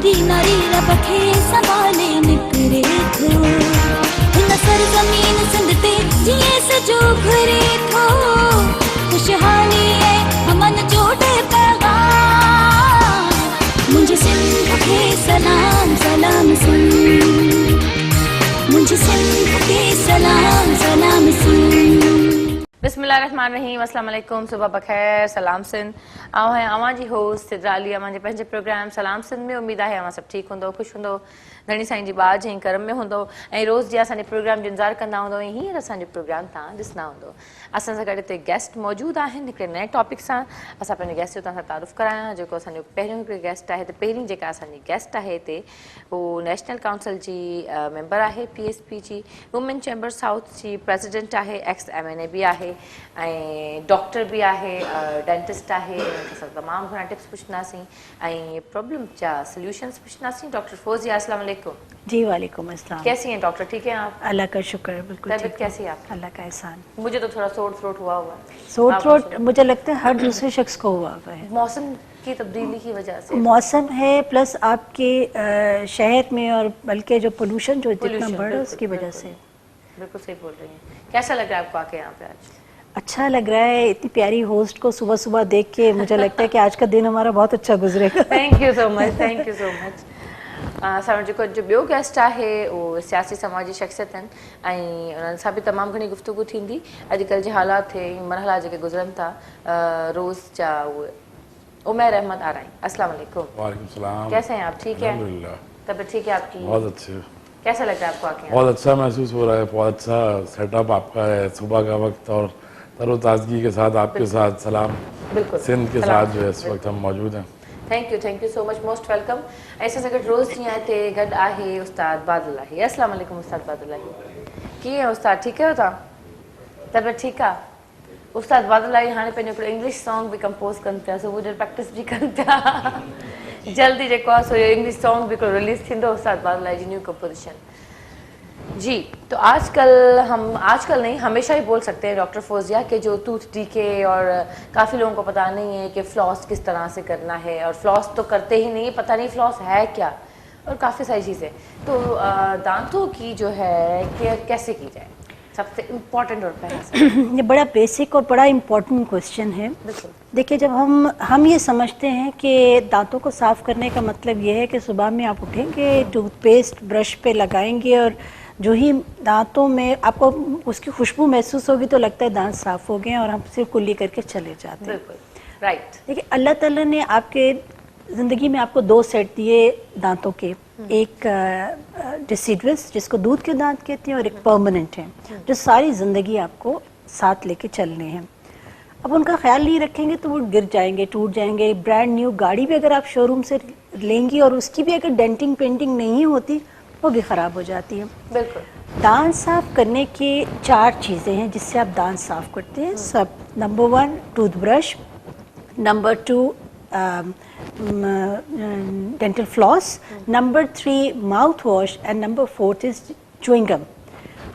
दी नारी रबखे संभाले निकरे थो हिन सरजमीन सिंध ते जिए सजो घरे थो खुशहाली है अमन जोड़े पैगाम मुझे सिंध के सलाम सलाम सिंध मुझे सिंध के सलाम सलाम सिंध बिस्मिल्लाहिर्रहमानिर्रहीम अस्सलाम वालेकुम सुबह बखैर सलाम सिंध आऊं है अवां जी होस्ट सिद्राली अवां जे पंहिंजे प्रोग्राम सलाम सिंध में उम्मीद है अवां सब ठीक हूंदो खुश हूंदो धणी साईं जी बाज जी करम में हूंदो ऐं रोज़ जी असांजे प्रोग्राम जो इंतज़ार कंदा हूंदो ऐं हींअर असांजो प्रोग्राम तव्हां ॾिसंदा हूंदो असां सां गॾु हिते गेस्ट मौजूदु आहिनि हिकिड़े नए टॉपिक सां असां पंहिंजे गेस्ट जो तव्हां सां तारुफ़ करायां जेको असांजो पहिरियों हिकिड़ो गेस्ट आहे त पहिरीं जेका असांजी गेस्ट आहे हिते हू नेशनल काउंसिल जी मेंबर आहे PSP जी वुमेन चैम्बर साउथ जी प्रेसिडेंट आहे एक्स MNA बि आहे ऐं डॉक्टर भी आहे डेंटिस्ट आहे असां तमामु घणा टिप्स पुछंदासीं ऐं प्रॉब्लम जा सॉल्यूशंस पुछंदासीं डॉक्टर फौजिया अस्सलाम वालेकुम जी वालेकुम अस्सलाम कैसी हैं डॉक्टर ठीक है आप अल्लाह का शुक्र है बिल्कुल तबीयत कैसी है आपकी अल्लाह का एहसान मुझे तो थोड़ा सोर थ्रोट हुआ सोर थ्रोट मुझे लगता है हर दूसरे शख्स को हुआ है मौसम की तब्दीली की वजह से मौसम है प्लस आपके शहर में और बल्कि जो पोल्यूशन जो जितना बढ़ रहा है उसकी वजह से बिल्कुल सही बोल रही हैं कैसा लग रहा है आपको आके यहाँ पे आज अच्छा लग रहा है इतनी प्यारी होस्ट को सुबह सुबह देख के मुझे लगता है कि आज का दिन हमारा बहुत अच्छा गुजरेगा थैंक यू सो मच असांजो जेको जो ॿियो गेस्ट आहे उहो सियासी समाजी शख़्सियत आहिनि ऐं उन्हनि सां बि तमामु घणी गुफ़्तगू थींदी अॼुकल्ह जे हालात थे मरहला जेके गुज़रनि था रोज़ जा उहे उमैर अहमद आराई अस्सलाम वालेकुम वालेकुम सलाम कैसे हैं आप ठीक है अल्हम्दुलिल्लाह तबीयत ठीक है आपकी बहुत अच्छे कैसा लग रहा है आपको आके बहुत अच्छा महसूस हो रहा है बहुत अच्छा सेटअप आपका है सुबह का वक्त और तरोताजगी के साथ आपके साथ सलाम बिल्कुल सिंध के साथ जो है इस वक्त हम मौजूद हैं thank you so much most welcome ऐसे से रोज़ जीअं हिते गॾु आहे उस्ताद बादुल्लाही अस्सलाम वालेकुम उस्ताद बादुल्लाही कीअं है उस्ताद ठीक आहियो तव्हां तबियत ठीकु आहे उस्ताद बादुल्लाही हाणे पंहिंजो हिकिड़ो इंग्लिश सॉन्ग बि कंपोज़ कनि पिया सुबुह जो प्रैक्टिस बि कनि पिया जल्दी जेको आहे सो इंग्लिश सॉन्ग भी हिकिड़ो रिलीज़ थींदो उस्ताद बादुल्लाही जी न्यू कंपोजिशन जी तो आजकल नहीं हमेशा ही बोल सकते हैं डॉक्टर फौजिया के जो टूथ डीके और काफ़ी लोगों को पता नहीं है कि फ्लॉस किस तरह से करना है और फ्लॉस तो करते ही नहीं पता नहीं फ्लॉस है क्या और काफ़ी सारी चीज़ें तो दांतों की जो है केयर कैसे की जाए सबसे इम्पोर्टेंट और पहला ये बड़ा बेसिक और बड़ा इम्पोर्टेंट क्वेश्चन है देखिए जब हम ये समझते हैं कि दांतों को साफ़ करने का मतलब ये है कि सुबह में आप उठेंगे टूथपेस्ट ब्रश पे लगाएंगे और जो ही दांतों में आपको उसकी खुशबू महसूस होगी तो लगता है दांत साफ हो गए हैं और हम सिर्फ कुल्ली करके चले जाते हैं बिल्कुल राइट देखिए अल्लाह ताला ने आपके ज़िंदगी में आपको दो सेट दिए दांतों के एक डिसीडुअस जिसको दूध के दांत कहते हैं और एक परमानेंट है जो सारी ज़िंदगी आपको साथ लेके चलने हैं अब उनका ख्याल नहीं रखेंगे तो वो गिर जाएंगे टूट जाएंगे ब्रांड न्यू गाड़ी भी अगर आप शोरूम से लेंगी और उसकी भी अगर डेंटिंग पेंटिंग नहीं होती वो भी ख़राब हो जाती है बिल्कुल दांत साफ करने की 4 चीज़ें हैं जिससे आप दांत साफ करते हैं सब number 1 toothbrush number 2 dental floss number 3 mouth wash and number 4 is chewing gum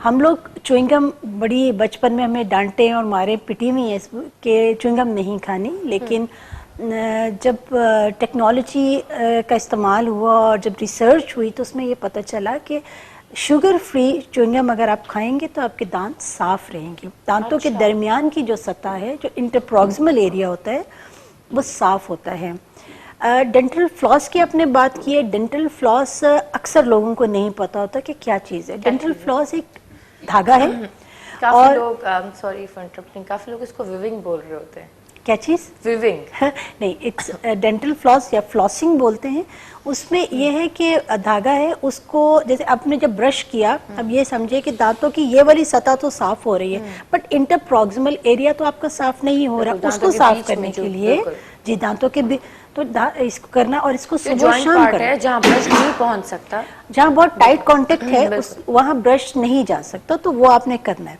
हम लोग च्युइंगम बड़ी बचपन में हमें डांटे और मारे पिटी हुई है कि च्युइंगम नहीं खानी लेकिन जब टेक्नोलॉजी का इस्तेमाल हुआ और जब रिसर्च हुई तो उसमें ये पता चला कि शुगर फ्री च्युइंगम अगर आप खाएंगे तो आपके दांत साफ रहेंगे दांतों के दरमियान की जो सतह है जो इंटरप्रॉक्सिमल एरिया होता है वो साफ होता है डेंटल फ्लॉस की आपने बात की है डेंटल फ्लॉस अक्सर लोगों को नहीं पता होता कि क्या चीज़ है डेंटल फ्लॉस एक धागा है काफ़ी लोग सॉरी फॉर इंटरप्टिंग काफ़ी लोग इसको विविंग बोल रहे होते हैं क्या चीज़ विविंग नहीं इट्स डेंटल फ्लॉस या फ्लॉसिंग बोलते हैं उसमें ये है कि धागा है उसको जैसे आपने जब ब्रश किया अब ये समझिए कि दांतों की ये वाली सतह तो साफ हो रही है बट इंटरप्रॉक्सिमल एरिया तो आपका साफ नहीं हो रहा उसको साफ करने के लिए जी दांतों के भी तो इसको करना और इसको सुबह शाम करना जहाँ ब्रश नहीं पहुँच सकता जहाँ बहुत टाइट कॉन्टेक्ट है वहाँ ब्रश नहीं जा सकता तो वो आपने करना है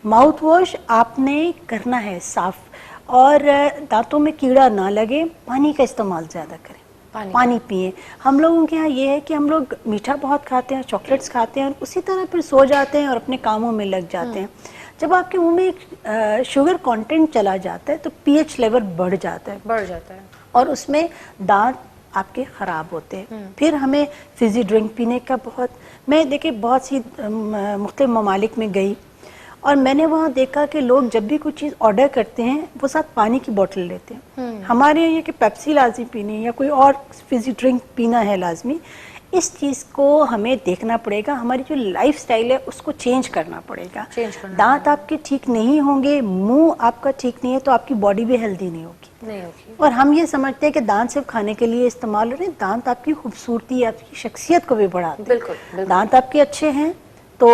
माउथ वॉश आपने करना है साफ और दांतों में कीड़ा ना लगे पानी का इस्तेमाल ज़्यादा करें पानी पिए हम लोगों के यहाँ ये है कि हम लोग मीठा बहुत खाते हैं चॉकलेट्स खाते हैं और उसी तरह फिर सो जाते हैं और अपने कामों में लग जाते हैं जब आपके मुंह में एक शुगर कंटेंट चला जाता है तो पीएच लेवल बढ़ जाता है है और उसमें दांत आपके ख़राब होते हैं। फिर हमें फिज़ी ड्रिंक पीने का मैं देखिए बहुत सी मुख्तलिफ ममालिक में गई और मैंने वहाँ देखा कि लोग जब भी कुछ चीज़ ऑर्डर करते हैं वो साथ पानी की बोतल लेते हैं। हमारे यहाँ ये कि पेप्सी लाजमी पीनी है या कोई और फिज़ी ड्रिंक पीना है लाजमी। इस चीज़ को हमें देखना पड़ेगा, हमारी जो लाइफ स्टाइल है उसको चेंज करना पड़ेगा। दांत आपके ठीक नहीं होंगे, मुंह आपका ठीक नहीं है तो आपकी बॉडी भी हेल्दी नहीं होगी। और हम ये समझते हैं कि दांत सिर्फ खाने के लिए इस्तेमाल हो रहे हैं, दांत आपकी खूबसूरती, आपकी शख्सियत को भी बढ़ाते हैं। बिल्कुल। दांत आपके अच्छे हैं तो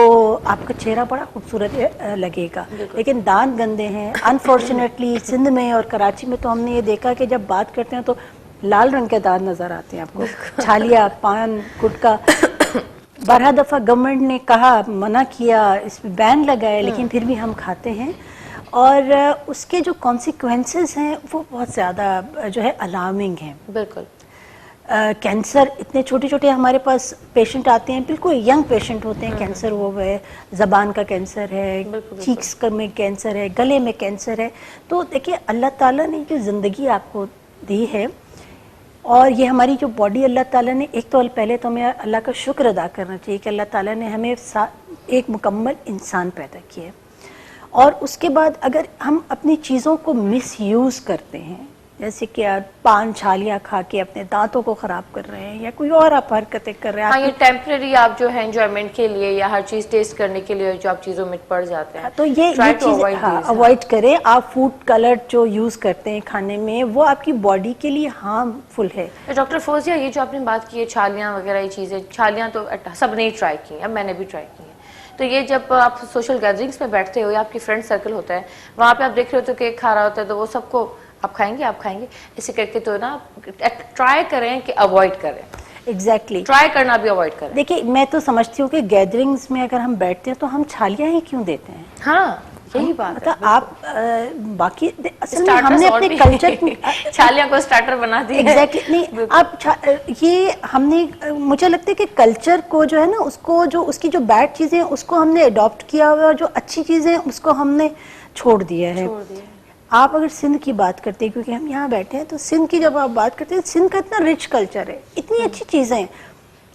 आपका चेहरा बड़ा खूबसूरत लगेगा, लेकिन दांत गंदे हैं अनफॉर्चुनेटली सिंध में और कराची में तो हमने ये देखा कि जब बात करते हैं तो लाल रंग के दांत नजर आते हैं आपको, छालिया, पान, गुटखा। 12 दफा गवर्नमेंट ने कहा, मना किया, इस पे बैन लगाया, लेकिन फिर भी हम खाते हैं और उसके जो कॉन्सिक्वेंसेस हैं वो बहुत ज़्यादा जो है अलार्मिंग हैं। बिल्कुल। कैंसर, इतने छोटे छोटे हमारे पास पेशेंट आते हैं, बिल्कुल यंग पेशेंट होते हैं, कैंसर वो है, ज़बान का कैंसर है, चीक्स में कैंसर है, गले में कैंसर है। तो देखिए अल्लाह ताला ने जो ज़िंदगी आपको दी है और ये हमारी जो बॉडी अल्लाह ताला ने, एक तो पहले तो हमें अल्लाह का शुक्र अदा करना चाहिए कि अल्लाह ताला ने हमें एक मुकम्मल इंसान पैदा किया है। और उसके बाद अगर हम अपनी चीज़ों को मिसयूज़ करते हैं, जैसे कि यार पान छालियाँ खा के अपने दांतों को ख़राब कर रहे हैं या कोई और आप हरकतें कर रहे हैं, हाँ, ये टेम्परेरी आप जो है एंजॉयमेंट के लिए या हर चीज़ टेस्ट करने के लिए जो आप चीज़ों में पड़ जाते हैं, तो ये चीज़ अवॉइड करें। आप फूड कलर जो यूज़ करते हैं खाने में वो आपकी बॉडी के लिए हार्मफुल है। डॉक्टर फौजिया, ये जो आपने बात की है छालियाँ वगैरह, ये चीज़ें, छालियाँ तो सब ने ट्राई की, अब मैंने भी ट्राई की है। तो ये जब आप सोशल गैदरिंग्स में बैठते हो या आपकी फ्रेंड सर्कल होता है, वहाँ पे आप देख रहे हो तो केक खा रहा होता है तो वो सबको आप खाएंगे इसे करके तो ना ट्राई करें कि अवॉइड करें। एग्जैक्टली ट्राई करना भी अवॉइड करें। देखिए मैं तो समझती हूँ कि गैदरिंग्स में अगर हम बैठते हैं तो हम छालियाँ ही क्यों देते हैं? हाँ, यही बात मतलब आप बाकी असल में हमने अपने कल्चर छालियाँ को स्टार्टर बना दिया। एग्जैक्टली नहीं, आप ये हमने, मुझे लगता है कि कल्चर को जो है ना उसको, जो उसकी जो बैड चीज़ें उसको हमने अडॉप्ट किया हुआ है और जो अच्छी चीज़ें उसको हमने छोड़ दिया है। आप अगर सिंध की बात करते हैं, क्योंकि हम यहाँ बैठे हैं, तो सिंध की जब आप बात करते हैं, सिंध का इतना रिच कल्चर है, इतनी अच्छी चीज़ें हैं,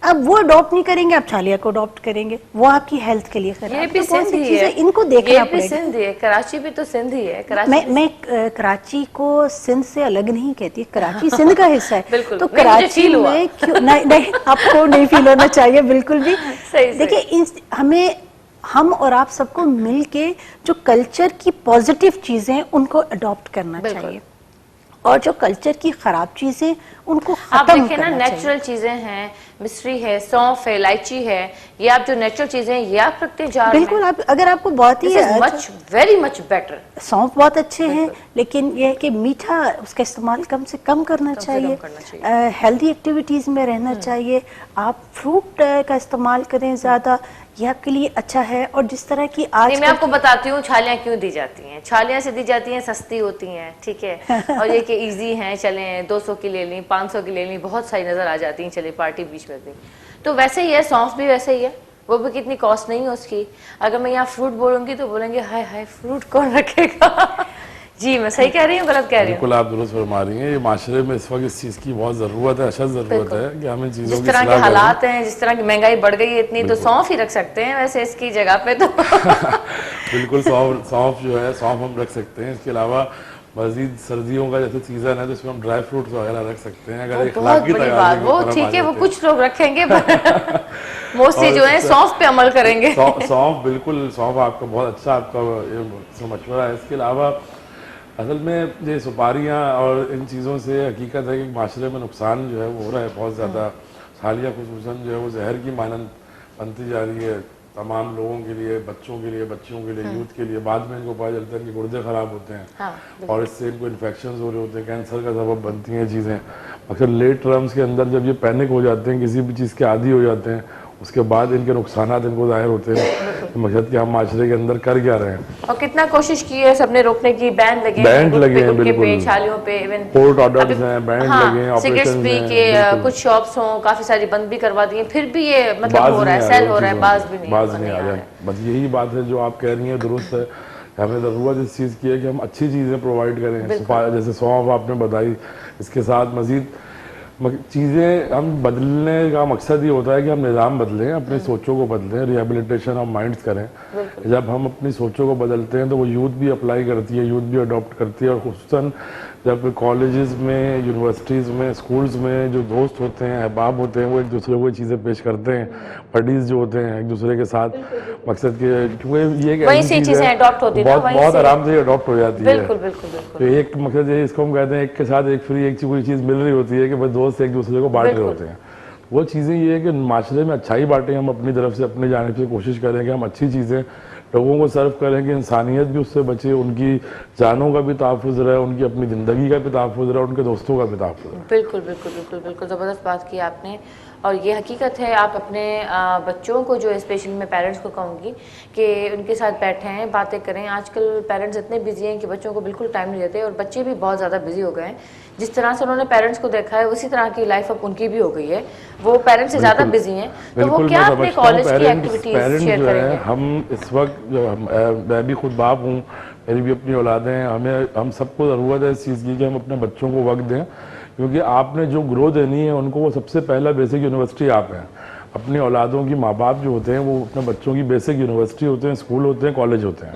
अब वो अडॉप्ट नहीं करेंगे, आप छालिया को अडॉप्ट करेंगे, वो आपकी हेल्थ के लिए खराब। ये भी सिंध ही है, इनको देखना पड़ेगा। सिंध है, कराची भी तो सिंध ही है। मैं कराची को सिंध से अलग नहीं कहती, कराची सिंध का हिस्सा है। तो कराची में क्यों नहीं, आपको नहीं फील होना चाहिए बिल्कुल भी। देखिए हम और आप सबको मिलके जो कल्चर की पॉजिटिव चीजें उनको अडॉप्ट करना चाहिए और जो कल्चर की खराब चीजें उनको आप खत्म देखें ना, नेचुरल चीजें हैं, मिश्री है, सौंफ है, इलायची है, ये आप जो नेचुरल चीजें ये आप रखते जा रहे हैं। बिल्कुल, आप अगर आपको बहुत ही वेरी मच बेटर, सौंफ बहुत अच्छे हैं, लेकिन ये है कि मीठा उसका इस्तेमाल कम से कम करना चाहिए, हेल्दी एक्टिविटीज में रहना चाहिए। आप फ्रूट का इस्तेमाल करें ज्यादा, ये आपके लिए अच्छा है। और जिस तरह की आज मैं आपको बताती हूँ छालियाँ क्यों दी जाती हैं। छालियाँ से दी जाती हैं, सस्ती होती हैं, ठीक है, और ये कि इजी हैं, चलें 200 की ले ली, 500 की ले ली, बहुत सारी नजर आ जाती हैं, चले पार्टी बीच में भी। तो वैसे ही है, सौंफ भी वैसे ही है, वो भी कितनी कॉस्ट नहीं है उसकी। अगर मैं यहाँ फ्रूट बोलूंगी तो बोलेंगे हाय हाय फ्रूट कौन रखेगा। जी मैं सही कह रही हूँ, गलत कह रही हूँ? बिल्कुल आप दुरुस्त फरमा रही हैं। ये माशरे में इस वक्त इस चीज़ की बहुत ज़रूरत है, अशद ज़रूरत है कि हम इन चीज़ों जिस तरह के हालात हैं, जिस तरह की महंगाई बढ़ गई है इतनी, तो सौंफ ही रख सकते हैं वैसे इसकी जगह पे तो। बिल्कुल सौंफ जो है, सौंफ हम रख सकते हैं। इसके अलावा मजीद सर्दियों का जैसे सीजन है तो इसमें हम ड्राई फ्रूट्स वगैरह रख सकते हैं। अगर बहुत बड़ी बात, वो ठीक है, वो कुछ लोग रखेंगे, मोस्टली जो है सौंफ पे अमल करेंगे। सौंफ बिल्कुल, सौंफ आपका बहुत अच्छा आपका मशवरा है। इसके अलावा असल में ये सुपारियाँ और इन चीज़ों से हकीकत है कि माशरे में नुकसान जो है वो हो रहा है बहुत ज़्यादा। छालियाँ खुसूसन जो है वो जहर की मानंद बनती जा रही है तमाम लोगों के लिए, बच्चों के लिए, बच्चियों के लिए, यूथ के लिए। बाद में इनको पता चलता है कि गुर्दे ख़राब होते हैं। हाँ, और इससे इनको इन्फेक्शन हो रहे होते हैं, कैंसर का सबब बनती हैं चीज़ें। अक्सर लेट टर्म्स के अंदर जब ये पैनिक हो जाते हैं, किसी भी चीज़ के आदी हो जाते हैं, उसके बाद इनके नुकसानात इनको जाहिर होते हैं। तो मकसद कि हम माशरे के अंदर कर क्या रहे हैं। और कितना कोशिश की है सबने रोकने की, बैन लगे हैं, छालियों पे, इवन कोर्ट ऑर्डर्स हैं, बैन लगे हैं, सिगरेट्स भी के कुछ शॉप्स हों काफी सारी बंद भी करवा दी हैं, फिर भी ये मतलब हो रहा है, सेल हो रहा है, बाज नहीं आ रहा है। बस यही बात है जो आप कह रही हैं, दुरुस्त है। हमें ज़रूरत इस चीज़ की है कि हम अच्छी चीज़ें प्रोवाइड करें। जैसे सौंफ आपने बताई, इसके साथ मजीद चीज़ें हम बदलने का मकसद ये होता है कि हम निज़ाम बदलें, अपनी सोचों को बदलें, रिहेबिलिटेशन ऑफ माइंड्स करें। जब हम अपनी सोचों को बदलते हैं तो वो यूथ भी अप्लाई करती है, यूथ भी अडॉप्ट करती है। और खुसूसन जब कॉलेजेस में, यूनिवर्सिटीज़ में, स्कूल्स में जो दोस्त होते हैं, अहबाब होते हैं, वो एक दूसरे को चीज़ें पेश करते हैं, बडीज़ जो होते हैं एक दूसरे के साथ मकसद के, क्योंकि ये एक वहीं ऐसी से चीज़ चीजें है, अडॉप्ट होती है ना, वहीं बहुत से। आराम से अडॉप्ट हो जाती है। बिल्कुल बिल्कुल बिल्कुल। तो एक मकसद ये, इसको हम कहते हैं एक के साथ एक फ्री, एक कोई चीज़ मिल रही होती है कि बस दोस्त एक दूसरे को बांट रहे होते हैं। वो चीज़ें ये है कि माशरे में अच्छाई बांटें, हम अपनी तरफ से, अपनी जानिब से कोशिश करें कि हम अच्छी चीज़ें लोगों को सर्व करें कि इंसानियत भी उससे बचे, उनकी जानों का भी तहफ़्फ़ुज़ रहे, उनकी अपनी ज़िंदगी का भी तहफ़्फ़ुज़ रहे, उनके दोस्तों का भी तहफ़्फ़ुज़ रहे। बिल्कुल बिल्कुल बिल्कुल बिल्कुल ज़बरदस्त बात की आपने। और ये हकीकत है, आप अपने बच्चों को जो स्पेशली मैं पेरेंट्स को कहूँगी कि उनके साथ बैठें, बातें करें। आजकल पेरेंट्स इतने बिजी हैं कि बच्चों को बिल्कुल टाइम नहीं देते, और बच्चे भी बहुत ज़्यादा बिजी हो गए हैं। जिस तरह से उन्होंने पेरेंट्स को देखा है उसी तरह की लाइफ अब उनकी भी हो गई है, वो पेरेंट्स से ज़्यादा बिजी हैं। तो वो क्या अपने कॉलेज की एक्टिविटीज़ शेयर करेंगे? हम इस वक्त जो मैं भी खुद बाप हूँ, मेरी भी अपनी औलादें हैं, हम सबको ज़रूरत है इस चीज़ की कि हम अपने बच्चों को वक्त दें, क्योंकि आपने जो ग्रो देनी है उनको, वो सबसे पहला बेसिक यूनिवर्सिटी आप हैं। अपनी औलादों की माँ बाप जो होते हैं वो अपने बच्चों की बेसिक यूनिवर्सिटी होते हैं, स्कूल होते हैं, कॉलेज होते हैं।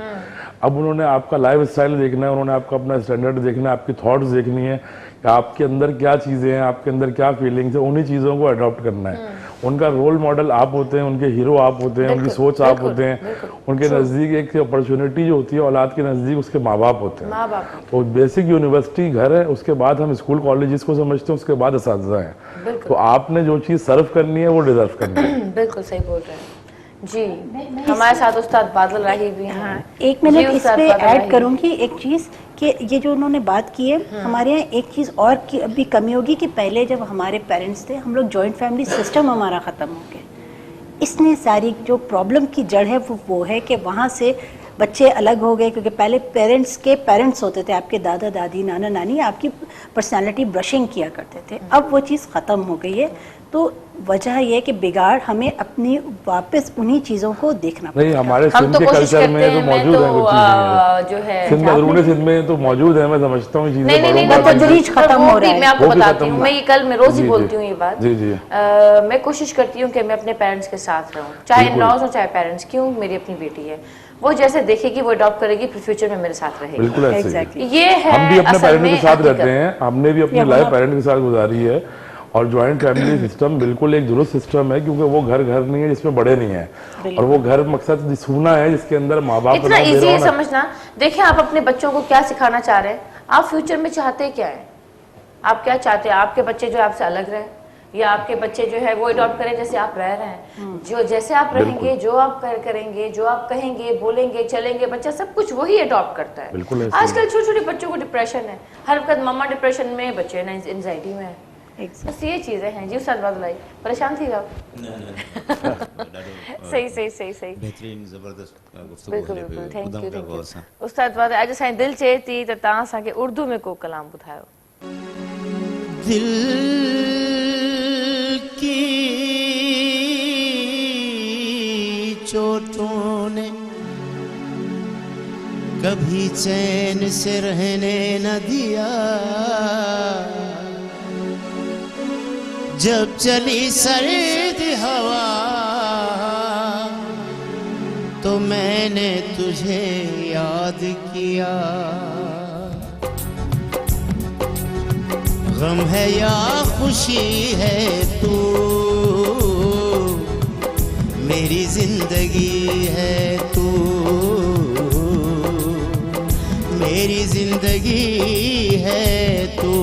अब उन्होंने आपका लाइफ स्टाइल देखना है, उन्होंने आपका अपना स्टैंडर्ड देखना है, आपकी थॉट्स देखनी है कि आपके अंदर क्या चीज़ें हैं, आपके अंदर क्या फीलिंग्स है, उन्हीं चीज़ों को अडॉप्ट करना है। उनका रोल मॉडल आप होते हैं, उनके हीरो आप होते हैं, उनकी सोच आप होते हैं। उनके नज़दीक एक अपॉर्चुनिटी जो होती है औलाद के नज़दीक, उसके माँ बाप होते हैं। तो बेसिक यूनिवर्सिटी घर है, उसके बाद हम स्कूल कॉलेजेस को समझते हैं, उसके बाद असातिज़ा हैं। तो आपने जो चीज़ सर्व करनी है वो डिजर्व करनी है। बिल्कुल सही बोल रहे हैं जी। हमारे साथ उस्ताद बादल राही भी हैं। हाँ, एक मिनट इस पे ऐड करूंगी एक चीज़ कि ये जो उन्होंने बात की है, हमारे यहाँ एक चीज़ और की अभी कमी होगी कि पहले जब हमारे पेरेंट्स थे, हम लोग जॉइंट फैमिली सिस्टम हमारा ख़त्म हो गया। इसने सारी जो प्रॉब्लम की जड़ है वो है कि वहाँ से बच्चे अलग हो गए, क्योंकि पहले पेरेंट्स के पेरेंट्स होते थे, आपके दादा दादी, नाना नानी, आपकी पर्सनालिटी ब्रशिंग किया करते थे। अब वो चीज़ ख़त्म हो गई है। तो वजह यह है कि बिगाड़ हमें अपनी वापस उन्हीं चीज़ों को देखना नहीं, हमारे सिंध के कल्चर में तो मौजूद है कुछ चीज़ें, जो है सिंध में तो मौजूद है। मैं समझता हूँ चीज़ें तदरीज खत्म हो रहा है। मैं आपको बताती हूँ, मैं ये कल मैं रोज़ ही बोलती हूँ ये बात। जी जी। मैं कोशिश करती हूँ कि मैं अपने पेरेंट्स के साथ रहूँ, चाहे इन-लॉज हो चाहे पेरेंट्स। क्यों? मेरी अपनी बेटी है, वो जैसे देखेगी वो अडॉप्ट करेगी, फिर फ्यूचर में मेरे साथ रहेगी। बिल्कुल ऐसे ही। ये है, हम भी अपने पेरेंट्स के साथ रहते हैं, हमने भी अपनी लाइफ पेरेंट्स के साथ गुजारी है। और जॉइंट फैमिली सिस्टम बिल्कुल एक दुरुस्त सिस्टम है, क्योंकि वो घर नहीं है जिसमें बड़े नहीं है, और वो घर मकसद सूना है जिसके अंदर माँ बाप। इतना इजी है समझना। देखिए, आप अपने बच्चों को क्या सिखाना चाह रहे हैं, आप फ्यूचर में चाहते क्या है, आप क्या चाहते हैं? आपके बच्चे जो आपसे अलग रहे, या आपके बच्चे जो है वो अडॉप्ट करें जैसे आप रह रहे हैं। जो जैसे आप रहेंगे, जो आप करेंगे, जो आप कहेंगे, बोलेंगे, चलेंगे, बच्चा सब कुछ वही अडॉप्ट करता है। आजकल छोटे छोटे बच्चों को डिप्रेशन है, हर वक्त मम्मा डिप्रेशन में, बच्चे एंजाइटी में है। बस ये चीजें हैं जी। उस्ताद बादल, परेशान थी आप? सही सही सही सही, बेहतरीन ज़बरदस्त गुफ्तगू। बिल्कुल बिल्कुल, थैंक यू। उस्ताद बादल, अॼु असांजी दिलि चए थी त तव्हां असांखे उर्दू में को कलाम ॿुधायो। दिल की चोटों ने कभी चैन से रहने न दिया, जब चली सर्द हवा तो मैंने तुझे याद किया। गम है या खुशी है तू मेरी जिंदगी है तू, मेरी जिंदगी है तू।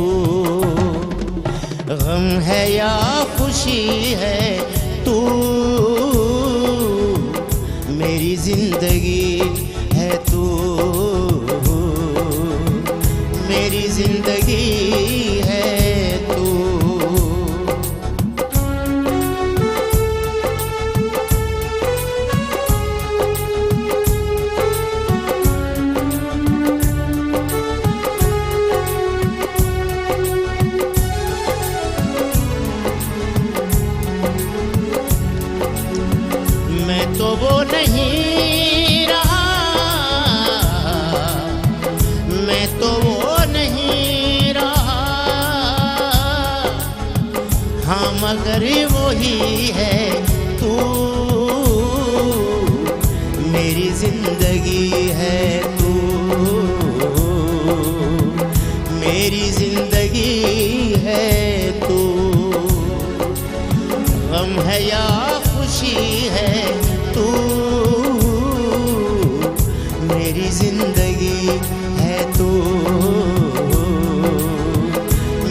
गम है या खुशी है तू मेरी जिंदगी है तू, मेरी जिंदगी है तू। मैं तो वो नहीं रहा, मैं तो वो नहीं रहा मगर वही है तू, मेरी जिंदगी है तू, मेरी जिंदगी है तू। गम है या खुशी है तू, मेरी जिंदगी है तू,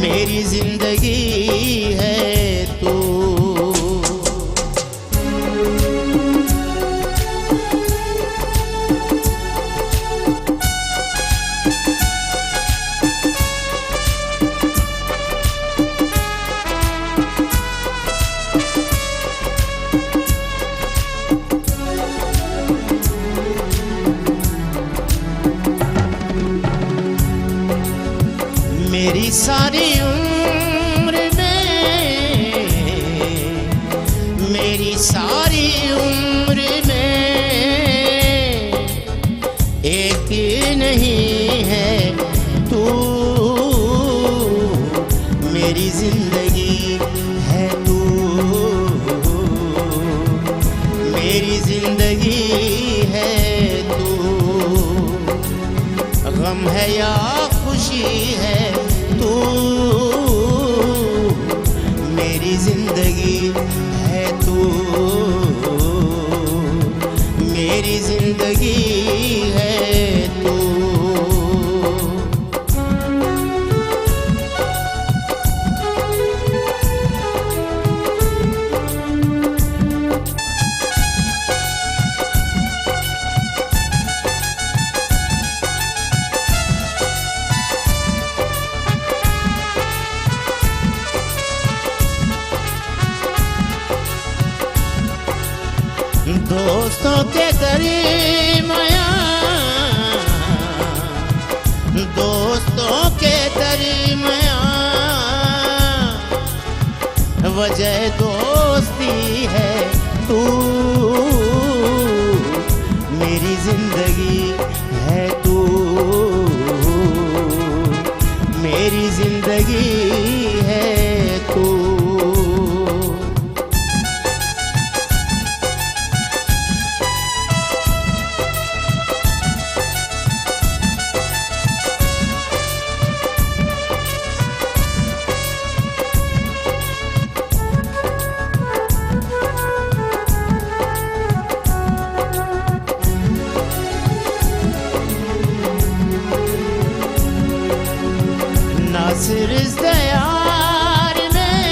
मेरी जिंदगी है तू। मेरी सारी उम्र में, मेरी सारी उम्र में एक नहीं है तू, मेरी जिंदगी है तू, मेरी जिंदगी है तू। गम है या खुशी है तू, मेरी जिंदगी है तू, मेरी जिंदगी है तू। दोस्तों के दरमियां, दोस्तों के दरमियां वजह दोस्ती है तू, मेरी जिंदगी है तू, मेरी जिंदगी है तू। नासिर इस दयार में,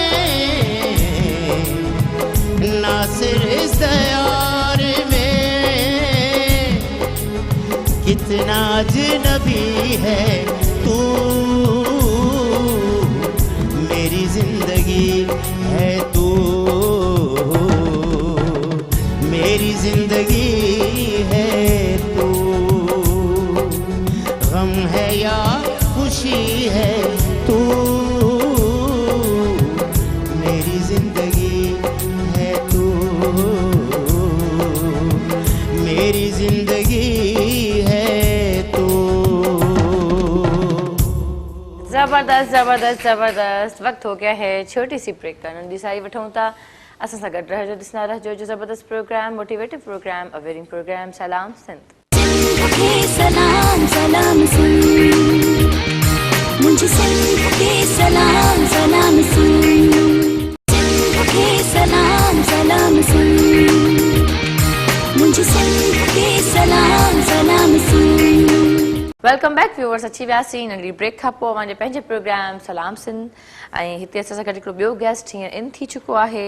नासिर इस दयार में कितना अजनबी है तू, मेरी जिंदगी है तू, मेरी जिंदगी है तू। गम है या खुशी है तू, मेरी जिंदगी है तू, मेरी जिंदगी है तू। जबरदस्त जबरदस्त जबरदस्त। वक्त हो गया है छोटी सी ब्रेक का। नंढी साई वठूं था। असां सां गॾु रहिजो, ॾिसंदा रहिजो जो ज़बरदस्त programme, motivative programme, awaring programme सलाम सिंध। के सलाम सलाम सुन, मुझे सिंध के सलाम सलाम सुन, सिंध के सलाम सलाम सुन, मुझे सिंध के सलाम सलाम सुन। Welcome back viewers. अची वियासीं नंढी ब्रेक खां पोइ पंहिंजे पंहिंजे प्रोग्राम सलाम सिंध। ऐं हिते असां सां गॾु हिकिड़ो ॿियो गेस्ट हींअर इन थी चुको आहे,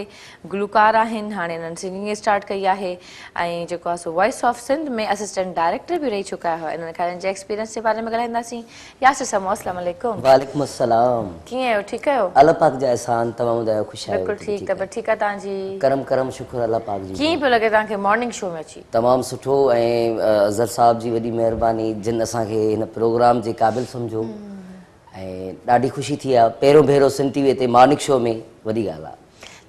गुलकार आहिनि, हाणे हिननि सिंगिंग स्टार्ट कई आहे ऐं जेको आहे सो वॉइस ऑफ सिंध में असिस्टेंट डायरेक्टर बि रही चुका हुआ। इन्हनि खां जे एक्सपीरियंस जे बारे में ॻाल्हाईंदासीं। यासिर समो अस्सलाम वालेकुम। वालेकुम अस्सलाम। कीअं आहियो? ठीकु आहियो? अल्लाह पाक जा एहसान, तमामु ॿुधायो ख़ुशि आहियो? बिल्कुलु ठीकु। तबियत ठीकु आहे तव्हांजी? करम करम शुक्र अल्लाह पाक जी। कीअं पियो लॻे तव्हांखे मॉर्निंग शो में अची? तमामु सुठो ऐं अज़हर साहब जी वॾी महिरबानी जिन असांखे हिन प्रोग्राम जे क़ाबिल सम्झो ऐं ॾाढी ख़ुशी थी आहे। पहिरियों भेरो सिंध टीवीअ ते मॉर्निंग शो में वॾी ॻाल्हि आहे।